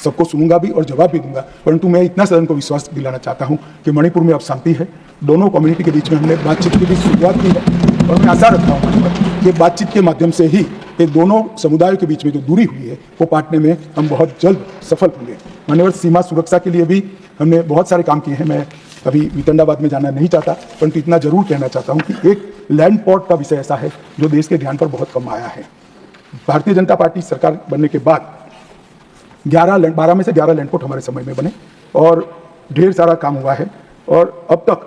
सबको सुनूंगा भी और जवाब भी दूंगा। परंतु मैं इतना सदन को विश्वास दिलाना चाहता हूँ कि मणिपुर में अब शांति है। दोनों कम्युनिटी के बीच में हमने बातचीत की भी शुरुआत की है और मैं आशा रखता हूँ कि बातचीत के माध्यम से ही ये दोनों समुदायों के बीच में जो दूरी हुई है वो पाटने में हम बहुत जल्द सफल होंगे। मान्यवर, सीमा सुरक्षा के लिए भी हमने बहुत सारे काम किए हैं। मैं अभी वितंडाबाद में जाना नहीं चाहता, परंतु इतना जरूर कहना चाहता हूँ कि एक लैंड पोर्ट का विषय ऐसा है जो देश के ध्यान पर बहुत कम आया है। भारतीय जनता पार्टी सरकार बनने के बाद 12 में से 11 लैंड पोर्ट हमारे समय में बने और ढेर सारा काम हुआ है और अब तक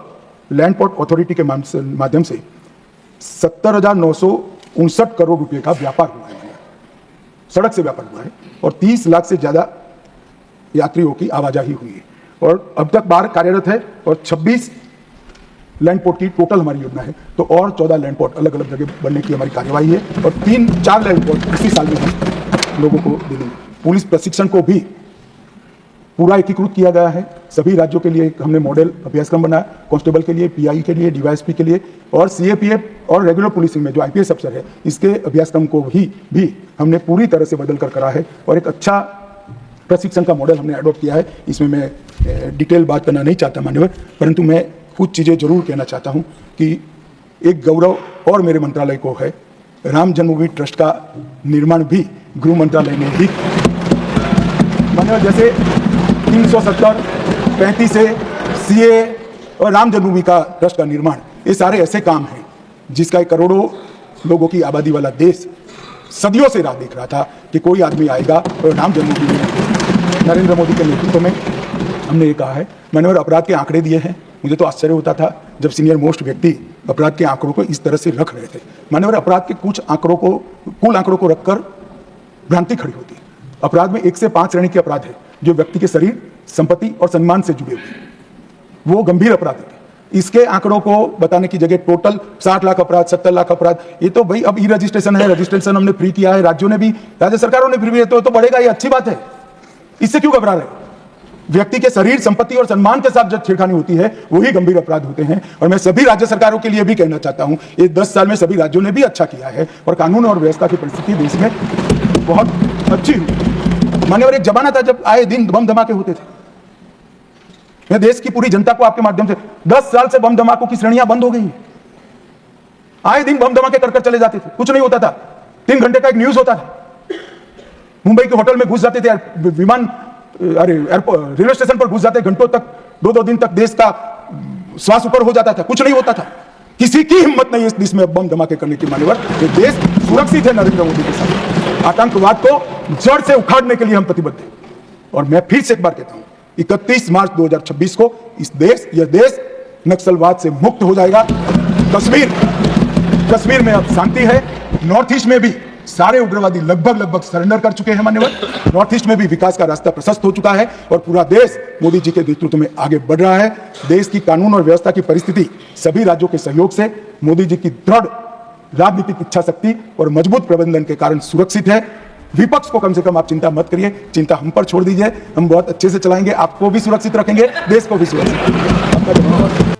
लैंड पोर्ट अथॉरिटी के माध्यम से 70,959 करोड़ रुपए का व्यापार हुआ है। सड़क से व्यापक हुआ है और 30 लाख से ज्यादा यात्रियों की आवाजाही हुई है और अब तक 12 कार्यरत है और 26 लैंड पोर्ट की टोटल हमारी योजना है, तो और 14 लैंड पोर्ट अलग अलग जगह बनने की हमारी कार्यवाही है और 3-4 लैंड पोर्ट इसी साल में हम लोगों को दे देंगे। पुलिस प्रशिक्षण को भी पूरा एकीकृत किया गया है। सभी राज्यों के लिए हमने मॉडल अभ्यासक्रम बनाया, कांस्टेबल के लिए, पीआई के लिए, डीवाईएसपी के लिए और सीएपीएफ और रेगुलर पुलिसिंग में जो आईपीएस अफसर है इसके अभ्यासक्रम को भी हमने पूरी तरह से बदल कर करा है और एक अच्छा प्रशिक्षण का मॉडल हमने अडॉप्ट किया है। इसमें मैं डिटेल बात करना नहीं चाहता मान्यवर, परंतु मैं कुछ चीज़ें जरूर कहना चाहता हूँ कि एक गौरव और मेरे मंत्रालय को है, राम जन्मभूमि ट्रस्ट का निर्माण भी गृह मंत्रालय ने ही मान्यवर, जैसे 370, 35 सीए और राम जन्मभूमि का ट्रस्ट का निर्माण, ये सारे ऐसे काम हैं जिसका एक करोड़ों लोगों की आबादी वाला देश सदियों से राह देख रहा था कि कोई आदमी आएगा और राम जन्मभूमि में नरेंद्र मोदी के नेतृत्व में हमने ये कहा है। मैंने और अपराध के आंकड़े दिए हैं, मुझे तो आश्चर्य होता था जब सीनियर मोस्ट व्यक्ति अपराध के आंकड़ों को इस तरह से रख रहे थे। मैंने और अपराध के कुछ आंकड़ों को, कुल आंकड़ों को रखकर भ्रांति खड़ी होती है। अपराध में 1 से 5 श्रेणी के अपराध है जो व्यक्ति के शरीर, संपत्ति और सम्मान से जुड़े हुए हैं, वो गंभीर अपराध है। इसके आंकड़ों को बताने की जगह टोटल 60 लाख अपराध, 70 लाख अपराध, ये तो भाई अब ई रजिस्ट्रेशन है, रजिस्ट्रेशन हमने फ्री किया है, राज्यों ने भी, राज्य सरकारों ने फ्री किया, तो बढ़ेगा, ये अच्छी बात है। इससे क्यों घबरा रहे? व्यक्ति के शरीर, संपत्ति और सम्मान के साथ जब छेड़खानी होती है वही गंभीर अपराध होते हैं। और मैं सभी राज्य सरकारों के लिए भी कहना चाहता हूं, ये 10 साल में सभी राज्यों ने भी अच्छा किया है और कानून और व्यवस्था की परिस्थिति देश में बहुत अच्छी हुई। मान्यवर, एक जमाना था जब आए दिन बम धमाके होते थे। मैं देश की पूरी जनता को आपके माध्यम से, 10 साल से बम धमाकों की श्रेणियां बंद हो गई। आए दिन बम धमाके कर चले जाते थे, कुछ नहीं होता था। 3 घंटे का एक न्यूज होता था। मुंबई के होटल में घुस जाते थे, विमान, अरे एयरपोर्ट, रेलवे स्टेशन पर घुस जाते, घंटों तक, 2-2 दिन तक देश का श्वास ऊपर हो जाता था, कुछ नहीं होता था। किसी की हिम्मत नहीं है इस देश में बम धमाके करने की। मान्यवर, ये देश सुरक्षित है नरेंद्र मोदी के साथ। आतंकवाद को जड़ से उखाड़ने के लिए हम प्रतिबद्ध हैं। और मैं फिर से एक बार कहता हूं, 31 मार्च 2026 को यह देश नक्सलवाद से मुक्त हो जाएगा। कश्मीर में अब शांति है। नॉर्थ ईस्ट में भी सारे उग्रवादी लगभग सरेंडर कर चुके हैं मान्यवर। नॉर्थ ईस्ट में भी विकास का रास्ता प्रशस्त हो चुका है और पूरा देश मोदी जी के नेतृत्व में आगे बढ़ रहा है। देश की कानून और व्यवस्था की परिस्थिति सभी राज्यों के सहयोग से, मोदी जी की दृढ़ राजनीतिक इच्छा शक्ति और मजबूत प्रबंधन के कारण सुरक्षित है। विपक्ष को कम से कम आप चिंता मत करिए, चिंता हम पर छोड़ दीजिए। हम बहुत अच्छे से चलाएंगे, आपको भी सुरक्षित रखेंगे, देश को भी सुरक्षित रखेंगे।